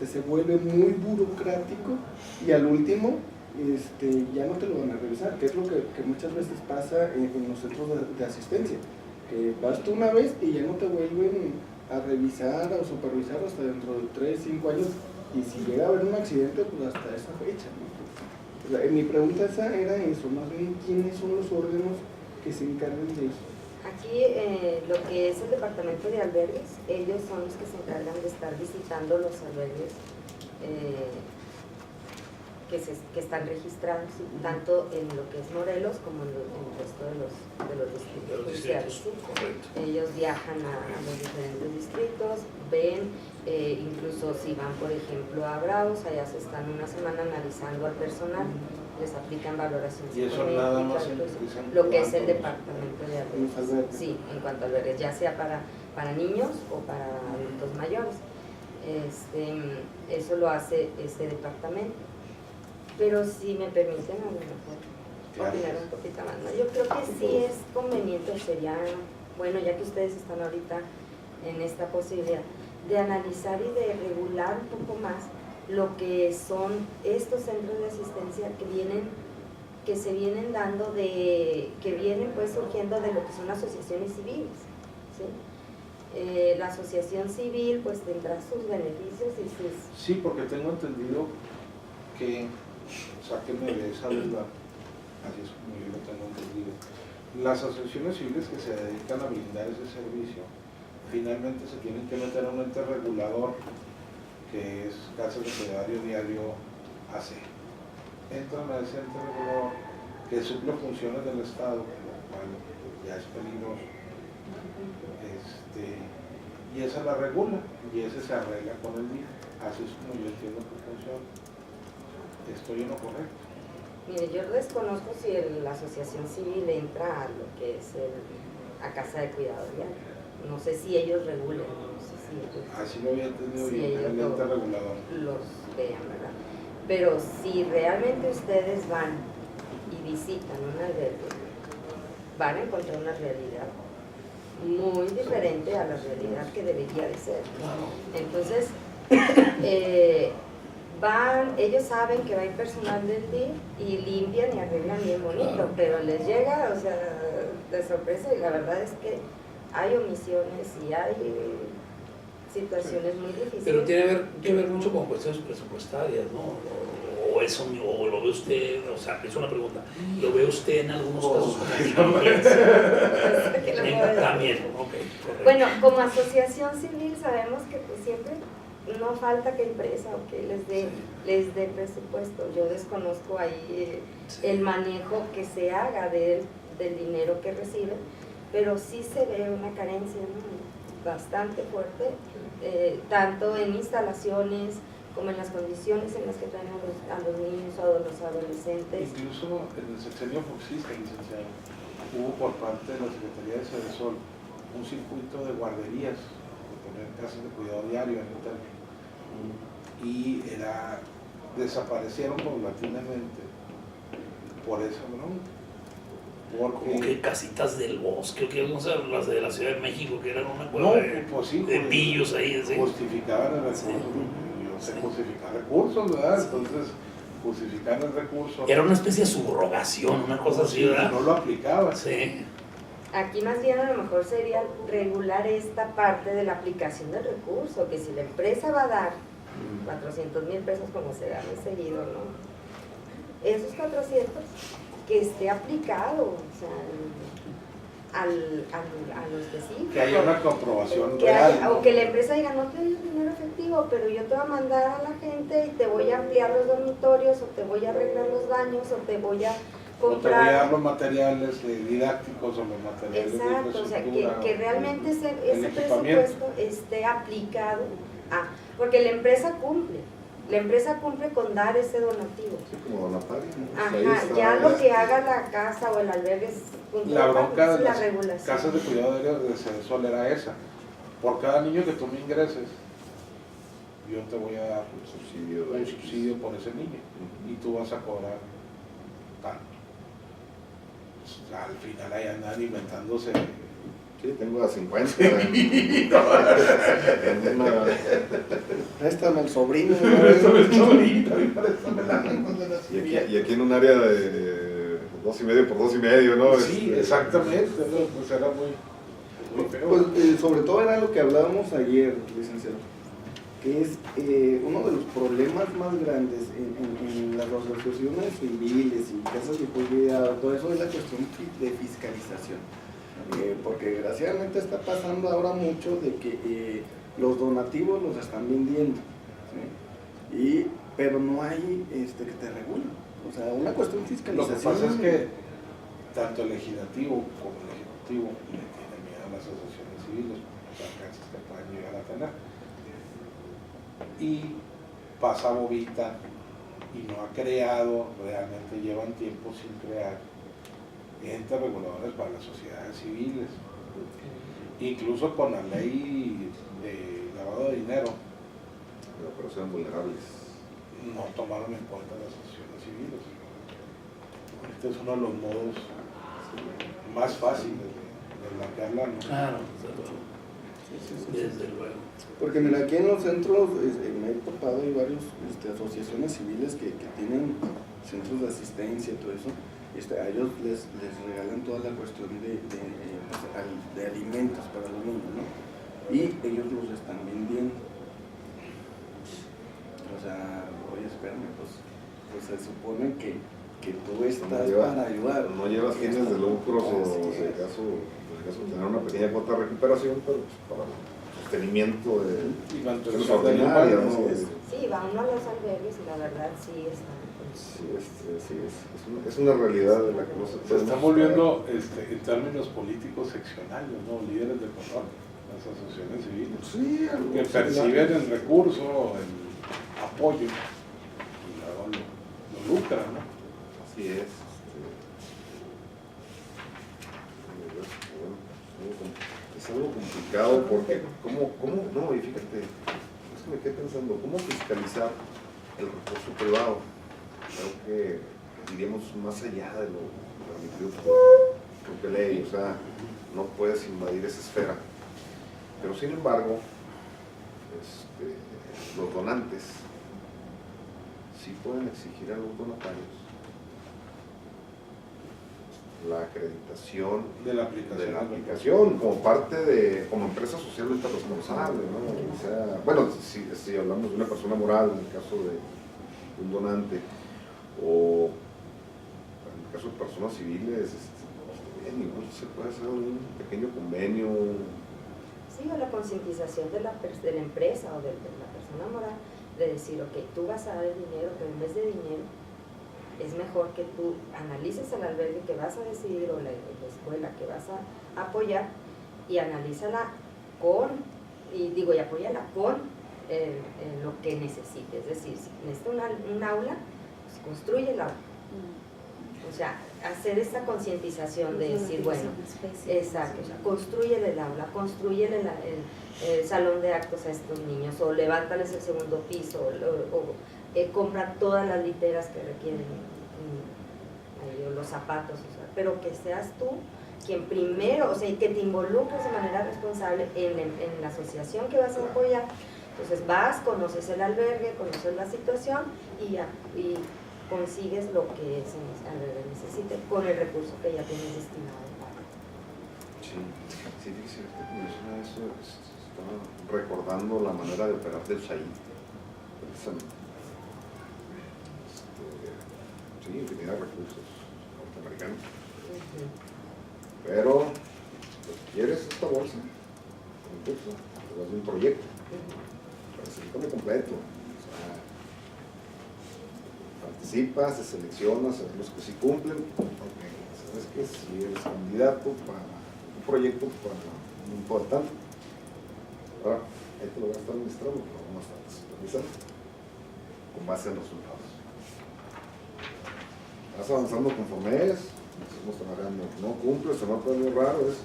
se vuelve muy burocrático y al último ya no te lo van a revisar, que es lo que muchas veces pasa en los centros de asistencia, que vas tú una vez y ya no te vuelven a revisar o supervisar hasta dentro de 3, 5 años, y si llega a haber un accidente, pues hasta esa fecha, ¿no? O sea, mi pregunta era eso, más bien, ¿quiénes son los órganos que se encargan de eso? Aquí lo que es el departamento de albergues, ellos son los que se encargan de estar visitando los albergues que están registrados, tanto en lo que es Morelos como en el resto de los distritos judiciales. Correcto. Ellos viajan a los diferentes distritos, ven, incluso si van, por ejemplo, a Bravos, allá se están una semana analizando al personal, les aplican valoración Y eso nada más psicométrica, lo que es el departamento de Los albergues. Sí, en cuanto a albergues, ya sea para niños o para adultos mayores. Eso lo hace ese departamento. Pero si me permiten, a lo mejor opinar un poquito más, ¿no? Yo creo que sí es conveniente, sería bueno, ya que ustedes están ahorita en esta posibilidad, de analizar y de regular un poco más lo que son estos centros de asistencia que se vienen dando, que vienen pues surgiendo de lo que son asociaciones civiles, ¿sí? La asociación civil pues tendrá sus beneficios y sus... Sí, porque tengo entendido que, sáquenme de esa duda, así es como yo lo tengo entendido, las asociaciones civiles que se dedican a brindar ese servicio, finalmente se tienen que meter a un ente regulador, que es Casa Secretario Diario AC. Entran a ese ente regulador que suple funciones del Estado, lo cual ya es peligroso. Y esa la regula y ese se arregla con el DIF. Así es como yo entiendo que funciona. ¿Estoy en lo correcto? Mire, yo desconozco si la asociación civil entra a lo que es a Casa de Cuidado Diario. No sé si ellos regulen, no sé si ellos... Así lo había entendido Sí, yo, ellos el ente regulador. los vean, ¿verdad? Pero si realmente ustedes van y visitan un albergue, van a encontrar una realidad muy diferente a la realidad que debería de ser. Entonces, ellos saben que va a ir personal del DIF y limpian y arreglan bien bonito, pero les llega, o sea, de sorpresa, y la verdad es que hay omisiones y hay situaciones muy difíciles. Pero tiene que ver mucho con cuestiones presupuestarias, ¿no? O eso, o lo ve usted, o sea, es una pregunta, ¿lo ve usted en algunos casos como también? Okay, correcto. Bueno, como asociación civil sabemos que pues siempre no falta que empresa o que les dé presupuesto. Yo desconozco ahí el manejo que se haga del dinero que reciben, pero sí se ve una carencia, ¿no?, bastante fuerte, tanto en instalaciones como en las condiciones en las que traen a los niños o a los adolescentes. Incluso en el sexenio foxista, licenciado, hubo por parte de la Secretaría de Sedesol un circuito de guarderías, de poner casas de cuidado diario en el término, y era desaparecieron paulatinamente por esa bronca. Como que casitas del bosque, que no sé, las de la Ciudad de México, que eran una No, cueva de, pues sí, de pillos ahí, así. justificaban el recurso. Sí. Yo sé Sí. justificar recursos, ¿verdad? Sí. Entonces, justificar el recurso. Era una especie de subrogación, una cosa así, ¿verdad? No lo aplicaba. Sí. Aquí más bien a lo mejor sería regular esta parte de la aplicación del recurso, que si la empresa va a dar 400,000 pesos como se da muy seguido, ¿no? Esos 400 que esté aplicado, o sea, a lo específico. Que haya una comprobación Que real. haya- o que la empresa diga, no te doy el dinero efectivo, pero yo te voy a mandar a la gente y te voy a ampliar los dormitorios, o te voy a arreglar los baños, o te voy a O te voy a comprar. dar los materiales didácticos o los materiales de Exacto, o sea, infraestructura. que realmente ese el equipamiento. presupuesto esté aplicado a, porque la empresa cumple con dar ese donativo. Sí, como donatario. ¿no? Ahí Ajá, está, ya lo que haga la casa o el albergue es La bronca de la las regulación. casas de cuidado de Cedesol era esa. Por cada niño que tú me ingreses, yo te voy a dar Un subsidio de un subsidio por ese niño y tú vas a cobrar tanto. Pues, al final ahí andan inventándose. Sí, tengo a 50. Préstame al sobrino. Y aquí en un área de 2,5 por 2,5, ¿no? Sí, exactamente. Pues era muy feo. Pues, sobre todo era lo que hablábamos ayer, licenciado, que es uno de los problemas más grandes en las asociaciones civiles y casas de cuidado, todo eso es la cuestión de fiscalización. Porque desgraciadamente está pasando ahora mucho de que los donativos los están vendiendo, ¿sí? Pero no hay que te regulen. O sea, una cuestión de Lo fiscalización. que pasa es que tanto el legislativo como el ejecutivo le tienen miedo a las asociaciones civiles, los alcances que pueden llegar a tener. Y pasa bobita y no ha creado, realmente llevan tiempo sin crear entes reguladores para las sociedades civiles. Incluso con la ley de lavado de dinero, Pero sean vulnerables. no tomaron en cuenta las asociaciones civiles. Este es uno de los modos más fáciles de blanquearla, ¿no? Claro, desde luego. Porque mira, aquí en los centros me he topado, hay varios asociaciones civiles que tienen centros de asistencia y todo eso. A ellos les regalan toda la cuestión de alimentos para los niños, ¿no? Y ellos los están vendiendo. O sea, oye, espérame, pues se supone que tú estás para ayudar. No llevas fines de lucros o si acaso tener una pequeña cuota de recuperación, pero pues, para sostenimiento de Y mantener los la ordinarios, ¿no? infancia. Sí, va uno a los albergues y la verdad sí está. Sí, es una realidad de la que no se Se puede. están volviendo, en términos políticos, seccionarios, ¿no? Líderes de color, las asociaciones civiles, Sí, algo que similar. perciben el recurso, el apoyo, y luego lo lucran, ¿no? Así es. Es algo complicado porque, ¿cómo? No, y fíjate, es que me quedé pensando, ¿cómo fiscalizar el recurso privado? Creo que diríamos más allá de lo permitido por propia ley, o sea, no puedes invadir esa esfera. Pero sin embargo, los donantes sí pueden exigir a los donatarios la acreditación De la aplicación. como como empresa socialmente responsable, ¿no? O sea, bueno, si hablamos de una persona moral, en el caso de un donante, o en el caso de personas civiles, igual se puede hacer un pequeño convenio. Sí, o la concientización de la empresa o de la persona moral, de decir, ok, tú vas a dar el dinero, pero en vez de dinero, es mejor que tú analices el albergue que vas a decidir o la escuela que vas a apoyar y analízala y apóyala con lo que necesite. Es decir, si necesita un aula, pues construye el aula. O sea, hacer esta concientización de decir, bueno, exacto, o sea, construyele el aula, construyele el salón de actos a estos niños, o levántales el segundo piso, o compra todas las literas que requieren o los zapatos, o sea, pero que seas tú quien primero, o sea, y que te involucres de manera responsable en la asociación que vas a apoyar. Entonces vas, conoces el albergue, conoces la situación y consigues lo que ese albergue necesite con el recurso que ya tienes destinado. Sí, fíjese, usted que menciona eso, estaba recordando la manera de operar del SAI, precisamente. Sí, infinidad de recursos norteamericanos. Pero, pues, ¿quieres esta bolsa? Un curso, de un proyecto. Participa completo. O sea, participas, se seleccionas a los que sí cumplen. Okay. ¿Sabes qué? Si eres candidato para un proyecto para un importante, ahora, ahí te lo vas a estar administrando, pero vamos a estar supervisando con base en resultados. Vas avanzando conforme es, estamos trabajando, no cumples, se nota algo raro, es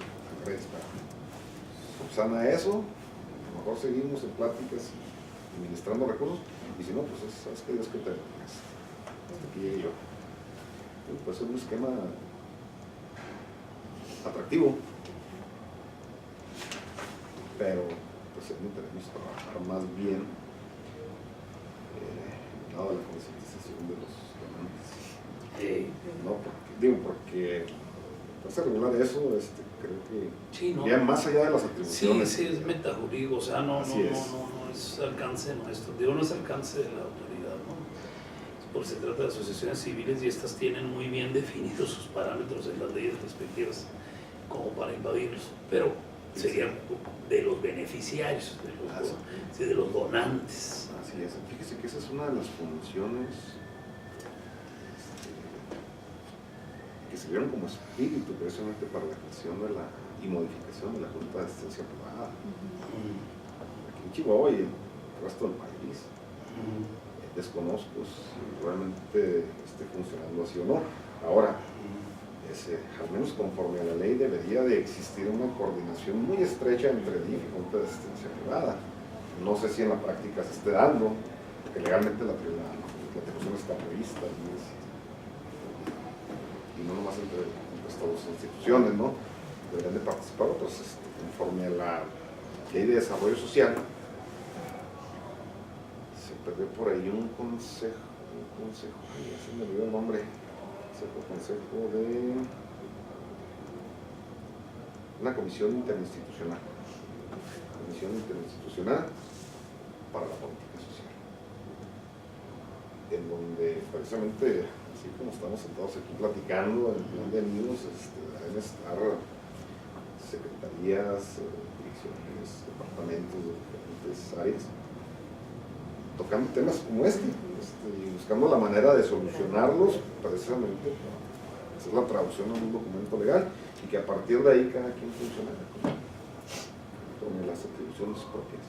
subsana eso, a lo mejor seguimos en pláticas y administrando recursos, y si no, pues sabes que Dios que te hasta aquí llegué yo. Y pues es un esquema atractivo, pero pues tenemos que trabajar más bien lado de la concientización de los donantes. No, porque para regular eso, creo que sí, no, ya más allá de las atribuciones. Sí, es metajurídico, o sea, no es alcance nuestro, no es alcance de la autoridad, ¿no? Porque se trata de asociaciones civiles y estas tienen muy bien definidos sus parámetros en las leyes respectivas como para invadirlos, pero serían de los beneficiarios, de los donantes. Así es, fíjese que esa es una de las funciones que sirvieron como espíritu precisamente para la creación y modificación de la Junta de Asistencia Privada. Aquí en Chihuahua y en el resto del país. Desconozco si realmente esté funcionando así o no. Ahora, al menos conforme a la ley debería de existir una coordinación muy estrecha entre DIF y Junta de Asistencia Privada. No sé si en la práctica se esté dando, porque legalmente la atribución está prevista y no nomás entre estas dos instituciones, ¿no? Deberían de participar otros, conforme a la ley de desarrollo social. Se perdió por ahí un consejo, ya se me olvidó el nombre, consejo de una comisión interinstitucional para la política social, en donde precisamente, así como estamos sentados aquí platicando, en plan de amigos, deben estar secretarías, direcciones, departamentos de diferentes áreas, tocando temas como y buscando la manera de solucionarlos precisamente para hacer la traducción a un documento legal y que a partir de ahí cada quien funcione con las atribuciones propias.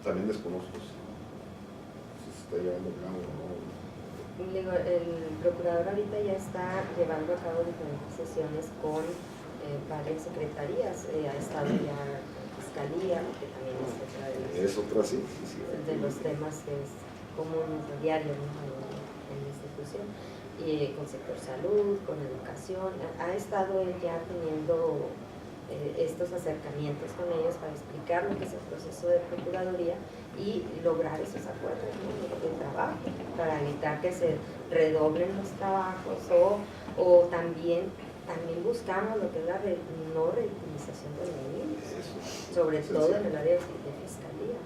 También desconozco si se está llevando a cabo o no. El procurador ahorita ya está llevando a cabo diferentes sesiones con varias secretarías, ha estado ya Fiscalía, que también es otra de los temas que es común diario, ¿no? en la institución, y con sector salud, con educación, ha estado él ya teniendo estos acercamientos con ellos para explicar lo que es el proceso de procuraduría y lograr esos acuerdos, ¿no? de trabajo, para evitar que se redoblen los trabajos o también buscamos lo que es la no revictimización de los niños, sobre todo en el área de fiscalía,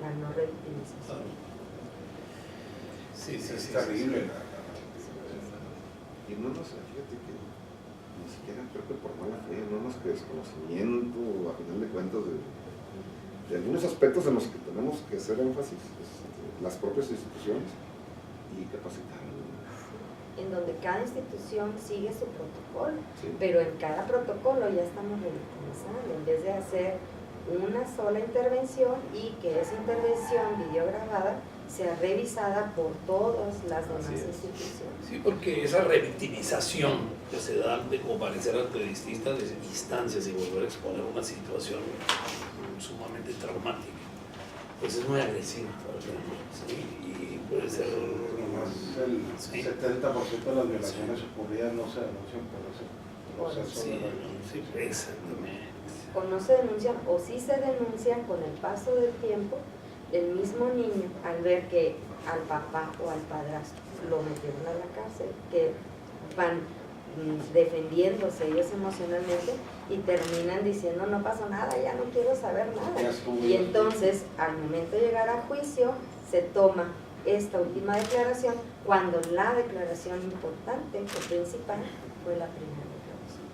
la no revictimización. Sí, es terrible. Y no nos, fíjate que ni siquiera creo que por mala fe, no más que desconocimiento, a final de cuentas, de algunos aspectos en los que tenemos que hacer énfasis, las propias instituciones y capacitar. En donde cada institución sigue su protocolo, sí. Pero en cada protocolo ya estamos revictimizando, en vez de hacer una sola intervención y que esa intervención videograbada sea revisada por todas las demás instituciones. Sí, porque esa revictimización que se da de comparecer ante distintas instancias y volver a exponer una situación sumamente traumática, pues es muy agresiva, ¿sí? Y puede ser Nomás el sí. 70% de las violaciones ocurridas no se denuncian por ese proceso Sí, de la sí, exactamente. O no se denuncian, o sí se denuncian con el paso del tiempo. El mismo niño, al ver que al papá o al padrastro lo metieron a la cárcel, que van defendiéndose ellos emocionalmente y terminan diciendo no pasó nada, ya no quiero saber nada. Y entonces al momento de llegar a juicio se toma esta última declaración cuando la declaración importante o principal fue la primera declaración.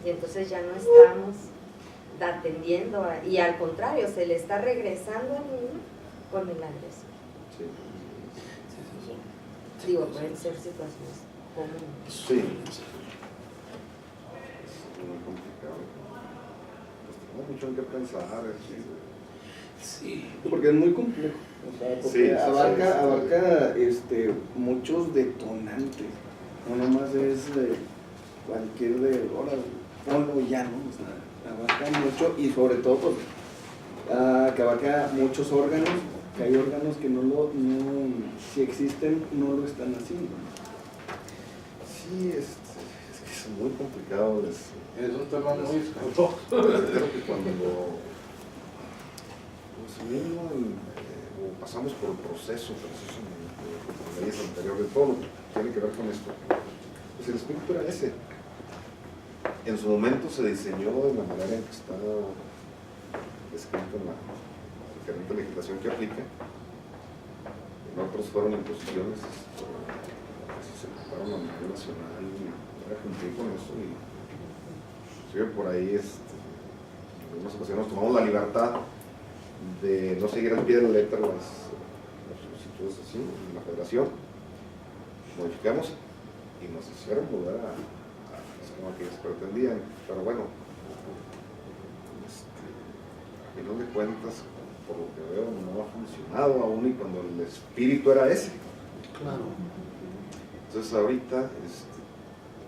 Y entonces ya no estamos atendiendo y al contrario se le está regresando al niño con el agresor. Sí. Digo, pueden ser situaciones comunes. Sí. Es muy complicado. Pues tenemos mucho en qué pensar. Sí. Porque es muy complejo, o sea, porque abarca muchos detonantes, no nomás es cualquier de ahora, ponlo ya, ¿no? O sea, abarca mucho y sobre todo pues, que abarca muchos órganos, que hay órganos que si existen, no lo están haciendo. Sí, es que es muy complicado. Es un tema muy escabroso. Creo que cuando o pasamos por el proceso de leyes anteriores, todo lo que tiene que ver con esto, pues el espíritu era ese. En su momento se diseñó de la manera en que está escrito en la diferente legislación que aplica. En otros fueron imposiciones, se ocuparon a nivel nacional y era cumplir con eso. Y inclusive por ahí en algunas ocasiones nos tomamos la libertad de no seguir al pie de la letra las solicitudes así en la federación, modificamos y nos hicieron volver a como que ellos pretendían, pero bueno, a final de cuentas, por lo que veo, no ha funcionado aún y cuando el espíritu era ese. Claro. Entonces ahorita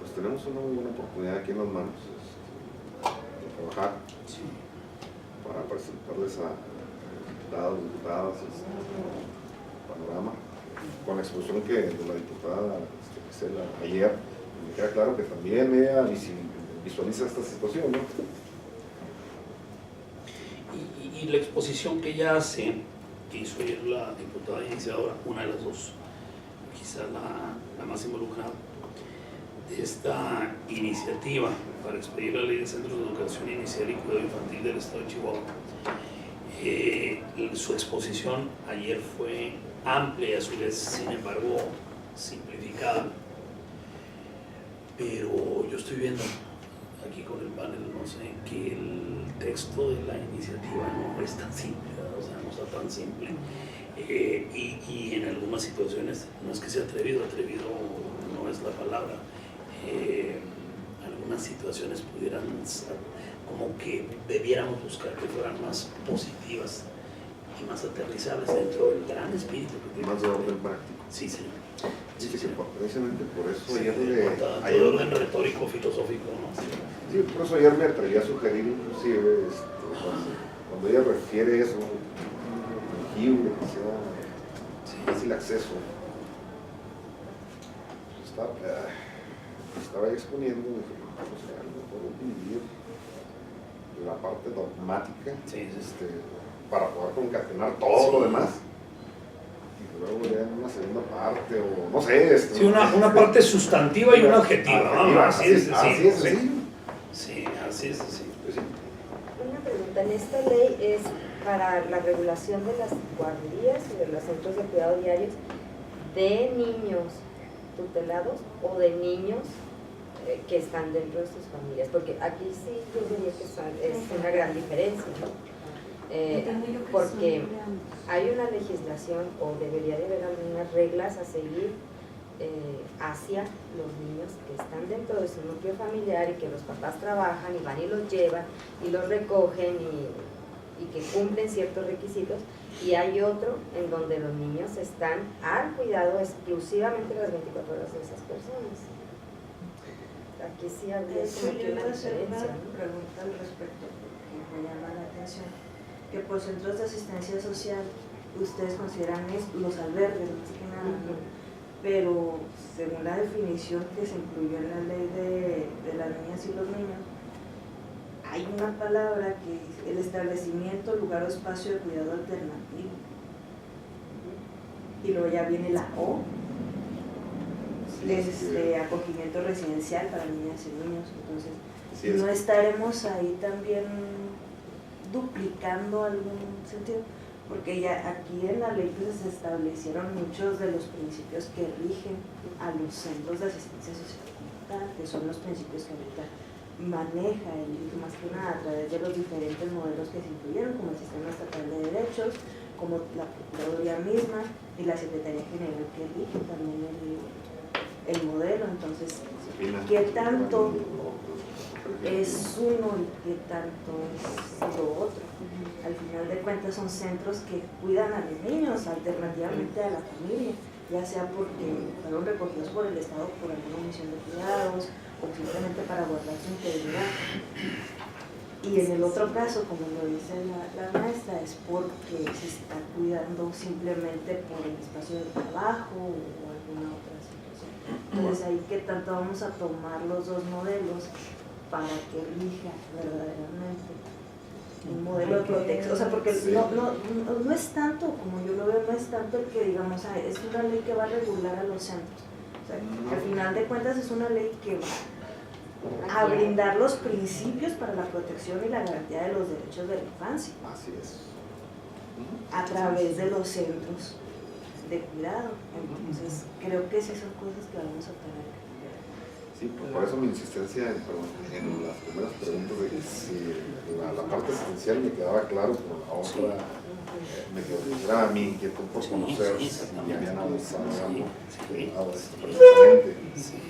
pues tenemos una muy buena oportunidad aquí en las manos de trabajar para presentarles a diputadas panorama con la exposición de la diputada Gisela ayer. Me queda claro que también ella visualiza esta situación, ¿no? Y la exposición que ella hace, que hizo ayer la diputada iniciadora, una de las dos, quizá la más involucrada, de esta iniciativa para expedir la Ley de Centros de Educación Inicial y Cuidado Infantil del Estado de Chihuahua. Su exposición ayer fue amplia y a su vez, sin embargo, simplificada. Pero yo estoy viendo aquí con el panel, no sé, que el texto de la iniciativa no es tan simple, ¿verdad? O sea, no está tan simple. Y en algunas situaciones, no es que sea atrevido no es la palabra. Algunas situaciones pudieran ser como que debiéramos buscar que fueran más positivas y más aterrizables dentro del gran espíritu que tiene. Más de orden práctico. Sí, señor. Dice que precisamente por eso Sí, ayer orden retórico, filosófico, ¿no? Sí, por eso ayer me atreví a sugerir inclusive cuando ella refiere eso, tangible, que sea fácil acceso, estaba exponiendo a lo mejor dividir la parte dogmática para poder concatenar todo lo demás y luego ya en una segunda parte o no sé sí, una parte sustantiva y una objetiva, ¿no? Así es, así es, sí. Sí, así es, sí. Una pregunta, en esta ley es para la regulación de las guarderías y de los centros de cuidado diarios de niños tutelados o de niños que están dentro de sus familias, porque aquí sí yo diría que es una gran diferencia, ¿no? Porque hay una legislación o debería de haber algunas reglas a seguir hacia los niños que están dentro de su núcleo familiar y que los papás trabajan y van y los llevan y los recogen y que cumplen ciertos requisitos, y hay otro en donde los niños están al cuidado exclusivamente las 24 horas de esas personas. Aquí sí habría Yo como que iba una a hacer una diferencia, ¿no? pregunta al respecto porque me llama la atención. que por centros de asistencia social ustedes consideran los albergues, más que nada, ¿no? Pero según la definición que se incluyó en la ley de las niñas y los niños, hay una palabra que es el establecimiento, lugar o espacio de cuidado alternativo. Y luego ya viene la O, acogimiento residencial para niñas y niños. Entonces, no estaremos ahí también duplicando algún sentido, porque ya aquí en la ley pues, se establecieron muchos de los principios que rigen a los centros de asistencia social, que son los principios que ahorita maneja el IF más que nada a través de los diferentes modelos que se incluyeron, como el Sistema Estatal de Derechos, como la Procuraduría misma y la Secretaría General que rige también el modelo. Entonces, ¿qué tanto es uno y qué tanto es lo otro? Al final de cuentas son centros que cuidan a los niños alternativamente a la familia, ya sea porque fueron recogidos por el Estado por alguna misión de cuidados o simplemente para guardar su integridad. Y en el otro caso, como lo dice la maestra, es porque se está cuidando simplemente por el espacio de trabajo o alguna otra situación. Entonces ahí que tanto vamos a tomar los dos modelos para que rija verdaderamente un modelo de protección. O sea, porque no es tanto, como yo lo veo, no es tanto el que digamos, es una ley que va a regular a los centros. O sea, al final de cuentas es una ley que va a brindar los principios para la protección y la garantía de los derechos de la infancia. Así es. A través de los centros de cuidado. Entonces, creo que sí son cosas que vamos a tener que cambiar. Sí, por eso mi insistencia en las primeras preguntas de que si la parte esencial me quedaba claro, pero la otra era mi inquietud por conocer si habían avanzado algo precisamente.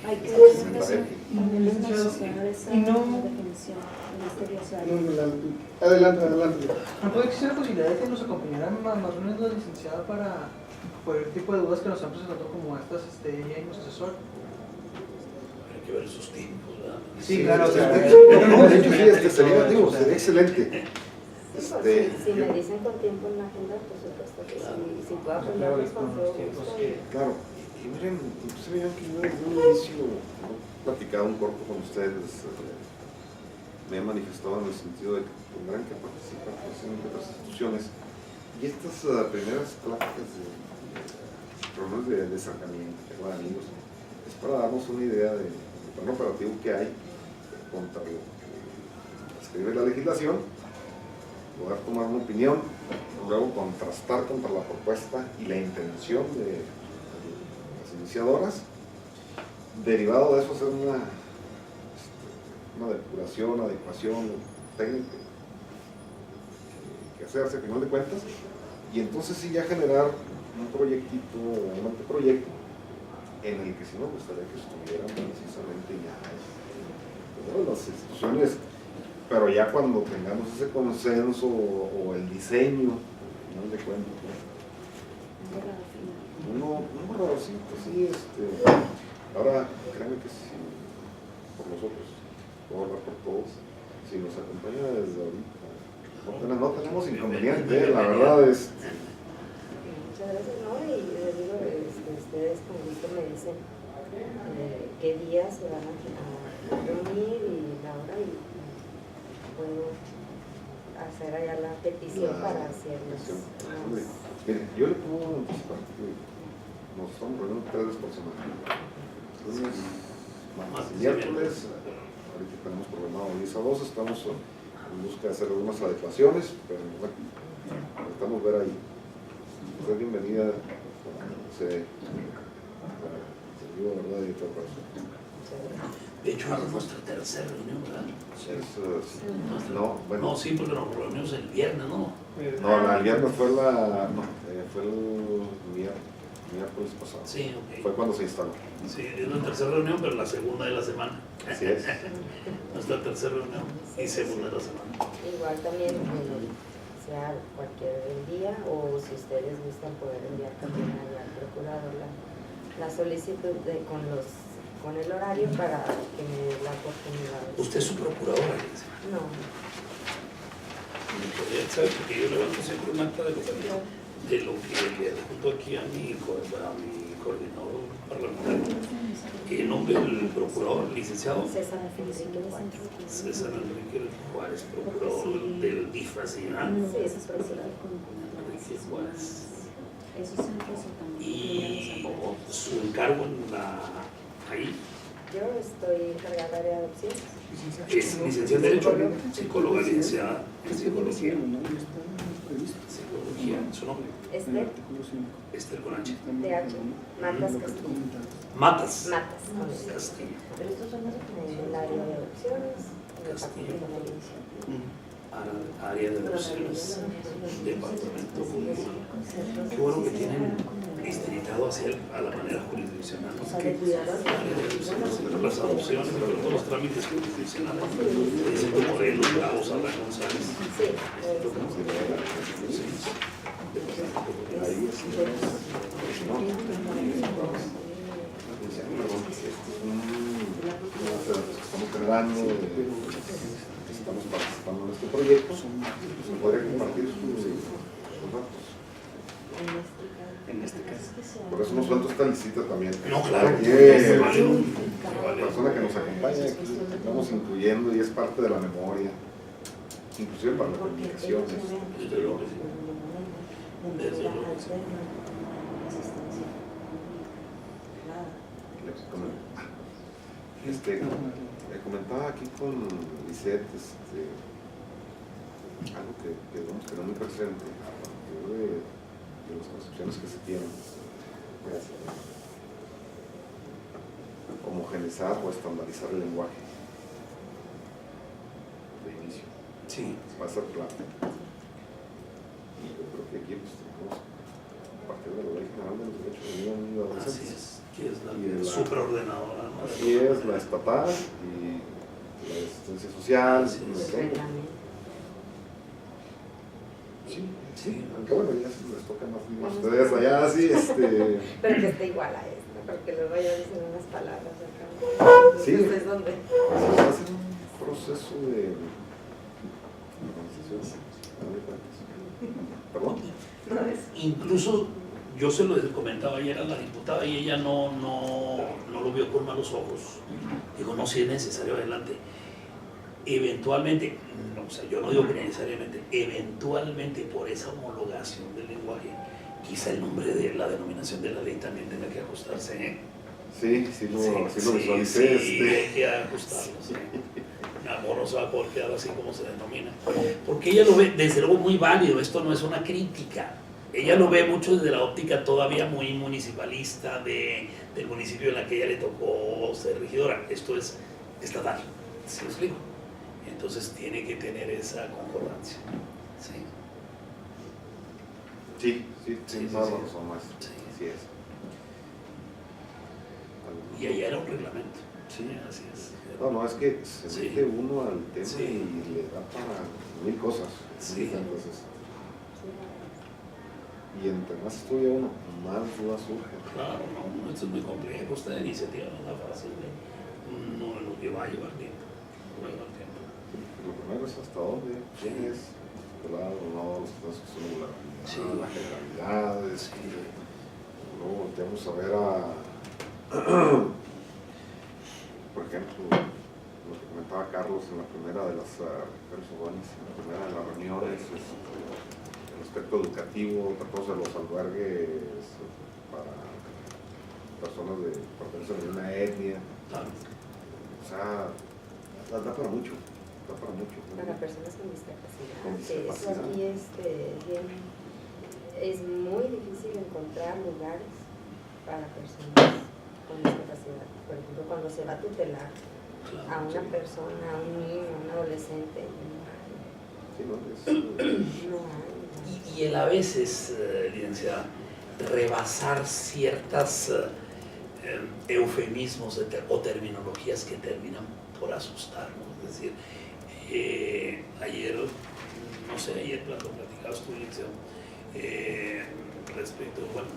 Hay que mencionar esa definición misteriosa. Adelante. ¿No puede existir la posibilidad de que nos acompañaran más o menos la licenciada para cualquier tipo de dudas que nos están presentando como estas, ella y nuestro asesor? Hay que ver sus tiempos, ¿verdad? Sí, claro. De hecho, sí, sería excelente. Sí, si me dicen con tiempo en la agenda, por supuesto que sí, si puedo aprenderlos con todo gusto. Claro, y miren, inclusive vean que yo desde un inicio he platicado un corto con ustedes, me he manifestado en el sentido de que tendrán que participar en otras instituciones, y estas primeras pláticas de reuniones de acercamiento, de amigos, es para darnos una idea del plan operativo que hay contra lo que escribe la legislación, poder tomar una opinión, luego contrastar contra la propuesta y la intención de las iniciadoras, derivado de eso hacer una depuración, adecuación técnica que hacerse a final de cuentas, y entonces sí ya generar un proyectito o un anteproyecto en el que sí me gustaría que estuvieran precisamente ya las instituciones, pero ya cuando tengamos ese consenso o el diseño, al final de cuentas, un borradorcito, sí, ahora créanme que si por nosotros, puedo hablar por todos, si nos acompaña desde ahorita, no tenemos inconveniente, la verdad es. Muchas gracias, ¿no? Y les digo, ustedes con gusto me dicen qué días se van a reunir y la hora, y puedo hacer allá la petición para hacerlos. Miren, yo le puedo anticipar que nos estamos reuniendo 3 veces por semana. Lunes, martes y miércoles, ahorita tenemos programado 10 a 12, estamos en busca de hacer algunas adecuaciones, pero bueno, necesitamos ver ahí. Usted bienvenida, se dio, ¿verdad? Y todo eso. De hecho, es nuestra tercera reunión, ¿verdad? No, bueno. No, sí, porque nos reunimos el viernes, ¿no? No, el viernes fue fue el miércoles pasado. Sí, ok. Fue cuando se instaló. Sí, es la tercera reunión, pero la segunda de la semana. Así es. Nuestra tercera reunión y segunda de la semana. Igual también, sea cualquier día, o si ustedes gustan poder enviar también allá al procurador la solicitud con el horario para que me dé la oportunidad. ¿Usted es su procuradora? No. ¿Sabes? Porque yo levanto siempre un acta de lo que le adjunto aquí a mi coordinador parlamentario. En nombre del procurador, licenciado César Enrique Juárez. César Enrique Juárez, procurador del DIF, así, ¿verdad? Sí, ese es procurador. Enrique Juárez. Esos centros también. Y su encargo ahí Yo estoy encargada del área de adopciones. es licenciada en Derecho, psicóloga, licenciada en Psicología. Psicología, su nombre. Esther con H. TH, Matas Castillo. Matas. Matas, con ese. Castillo. Pero estos son los En el área de adopciones, en el Castillo. departamento de adopción. Área de adopciones, departamento judicial. Qué bueno que tienen distritado a la manera jurisdiccional. O sea, de cuidador. Las adopciones, pero todos los trámites jurisdiccionales. Dicen como de los Bravos, Abraham González. Sí, Estamos generando, estamos participando en este proyecto. ¿Podría compartir sus datos? En este caso. Por eso nosotros esta visita también. No, claro. La persona que nos acompaña aquí, estamos incluyendo y es parte de la memoria, inclusive para las comunicaciones. Comentaba aquí con Lisette algo que debemos tener muy presente a partir de las concepciones que se tienen. Homogenizar o estandarizar el lenguaje de inicio. Sí. Va a ser clave. Y yo creo que aquí pues, tenemos a partir de la Ley General de los Derechos de Niños y Adolescentes. Así es, que es la Y la supraordenadora, ¿no? Así es, la estatal y la asistencia social. Así ¿no? es. el reglamento. Sí, Sí. aunque bueno, ya les toca más a ustedes allá, sí, Pero que esté igual a esto, porque luego ya dicen unas palabras acá. Sí. Entonces, ¿dónde? se hace un proceso de organización. ¿Perdón? No es. Incluso yo se lo comentaba ayer a la diputada y ella no lo vio con malos ojos. Digo, no, si es necesario, adelante. Eventualmente, no, o sea, yo no digo que necesariamente, eventualmente por esa homologación del lenguaje, quizá el nombre de la denominación de la ley también tenga que ajustarse, ¿eh? Sí, sí lo visualicé. Sí, hay que ajustarlo, sí. Amor no se va a poder quedar así como se denomina. Porque ella lo ve, desde luego, muy válido, esto no es una crítica. Ella lo ve mucho desde la óptica todavía muy municipalista del municipio en la que ella le tocó ser regidora. Esto es estatal, ¿sí me explico? Entonces tiene que tener esa concordancia. Sí. Sí, toda la razón, maestro. Sí. Así es. Y allá era un reglamento. Sí, así es. No, es que se Sí. mete uno al tema Sí. y le da para mil cosas. Sí. Entonces, y entre más estudia uno, más dudas surgen. Claro, no, esto es muy complejo. Esta iniciativa no es fácil. No es lo que va a llevar tiempo. Va a llevar tiempo. Lo primero es hasta dónde, quién es, claro, no, los casos que son Sí. las generalidades. Sí. Luego volteamos a ver por ejemplo, lo que comentaba Carlos en la primera de las en la primera de las reuniones, el aspecto educativo, tratamos de los albergues para personas de pertenecer a una etnia. Claro. O sea, da para mucho. Para personas con discapacidad. Con Sí, eso discapacidad. aquí es muy difícil encontrar lugares para personas con discapacidad. Por ejemplo, cuando se va a tutelar a una persona, a un niño, a un adolescente, no hay. Y él a veces, licenciada, rebasar ciertas eufemismos o terminologías que terminan por asustarnos. Es decir, ayer, no sé, ayer cuando platicabas tu lección, respecto, bueno,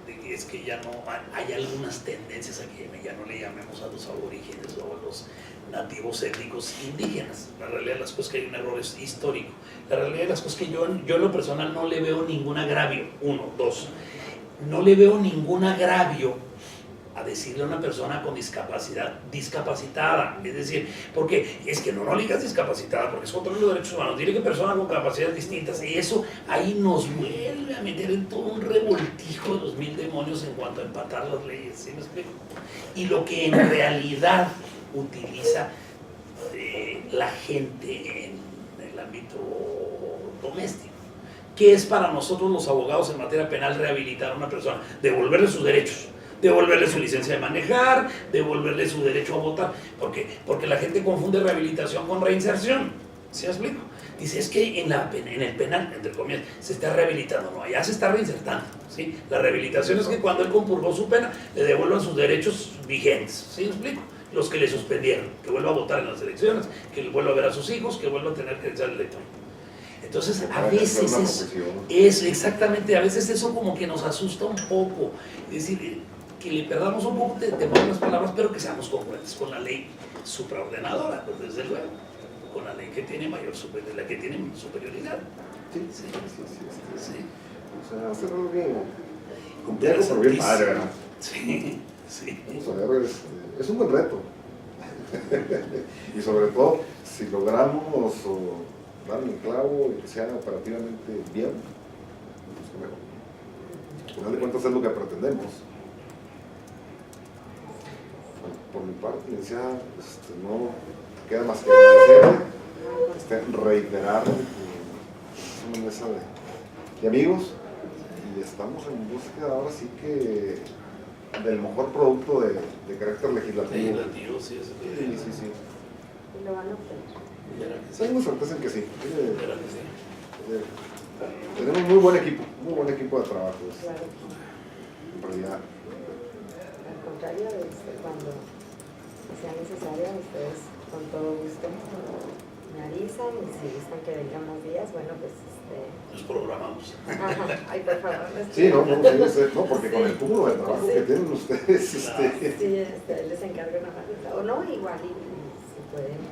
de que es que ya no hay algunas tendencias a que ya no le llamemos a los aborígenes o a los nativos étnicos indígenas. La realidad de las cosas es que hay un error histórico. La realidad de las cosas es que yo en lo personal no le veo ningún agravio. Uno, dos, no le veo ningún agravio a decirle a una persona con discapacidad discapacitada, es decir, porque es que no le digas discapacitada porque es contra los derechos humanos, dile que personas con capacidades distintas, y eso ahí nos vuelve a meter en todo un revoltijo de los mil demonios en cuanto a empatar las leyes, ¿sí me explico? Y lo que en realidad utiliza la gente en el ámbito doméstico, que es para nosotros los abogados en materia penal rehabilitar a una persona, devolverle sus derechos, devolverle su licencia de manejar, devolverle su derecho a votar, porque la gente confunde rehabilitación con reinserción, ¿sí me explico? Dice, es que en el penal, entre comillas, se está rehabilitando, no, allá se está reinsertando, ¿sí? La rehabilitación es que cuando él compurgó su pena, le devuelvan sus derechos vigentes, ¿sí me explico? Los que le suspendieron, que vuelva a votar en las elecciones, que vuelva a ver a sus hijos, que vuelva a tener credencial electoral. Entonces, a veces es exactamente, a veces eso como que nos asusta un poco, es decir, que le perdamos un poco de las palabras, pero que seamos congruentes con la ley supraordenadora, pues desde luego, con la ley que tiene la que tiene superioridad. Sí. O sea, hacerlo bien. Cumplir Por bien padre, ¿verdad? Sí. Vamos a ver, es un buen reto. Y sobre todo, si logramos darle el clavo y que sea operativamente bien, pues que mejor. Al final de cuentas es lo que pretendemos. Por mi parte, licenciada, no queda más que agradecerle, reiterar que es una mesa de amigos y estamos en búsqueda ahora sí que del mejor producto de carácter legislativo. Sí. Y lo van a obtener. Tengo certeza en que sí. Tenemos muy buen equipo de trabajo. Claro. En realidad. Al contrario, cuando sea necesario, ustedes con todo gusto me avisan y si gustan que vengan más días, bueno, pues nos programamos. Ajá. Ay, por favor. Sí, no, porque con el cúmulo de trabajo que tienen ustedes, Sí, les encargo una más. O no, igual, y si pueden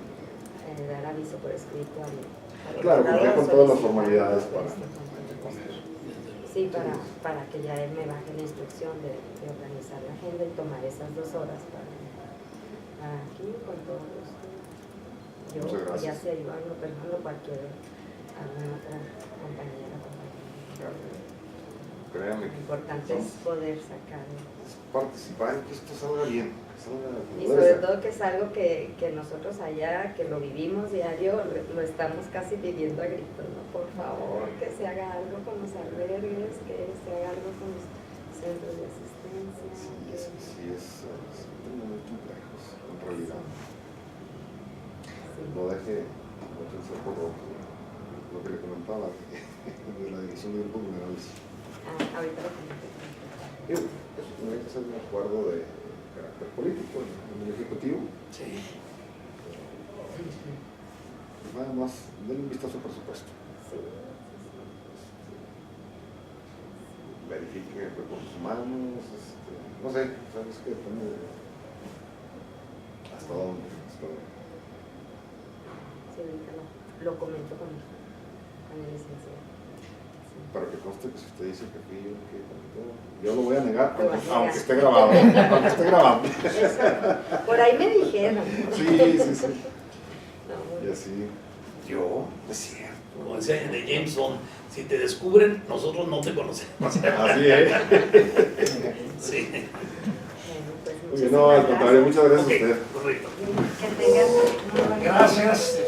dar aviso por escrito al claro, porque con todas las formalidades para sí, para que ya él me baje la instrucción de organizar la agenda y tomar esas 2 horas para aquí con todo gusto. Yo ya sea Iván o Fernando, alguna otra compañera. créanme. Lo importante es poder sacar. Participar en que esto salga bien. Y sobre todo que es algo que nosotros allá, que lo vivimos diario, lo estamos casi pidiendo a gritos, ¿no? Por favor, que se haga algo con los albergues, que se haga algo con los centros de asistencia. Sí, es muy complejos, en realidad. Sí. No deje pensar por lo que le comentaba de la división de grupos vulnerables. Ahorita lo comenté. Eso tendría que ser un acuerdo de carácter político en el Ejecutivo. Sí. Nada más, denle un vistazo al presupuesto. Sí. Verifique recursos humanos, no sé, sabes que depende de hasta dónde. Sí, ahorita lo comento con el licenciado. Para que conste que si usted dice que fui yo lo voy a negar, Lo vas a negar. aunque esté grabado. Aunque esté grabado. Eso, por ahí me dijeron. Sí. No, Y así. Yo, es cierto. Como decía de James Bond, si te descubren, nosotros no te conocemos. Así es. Sí. Bueno, pues Oye, no, al contrario, muchas gracias a usted. Correcto. Que tengan muy buena Gracias.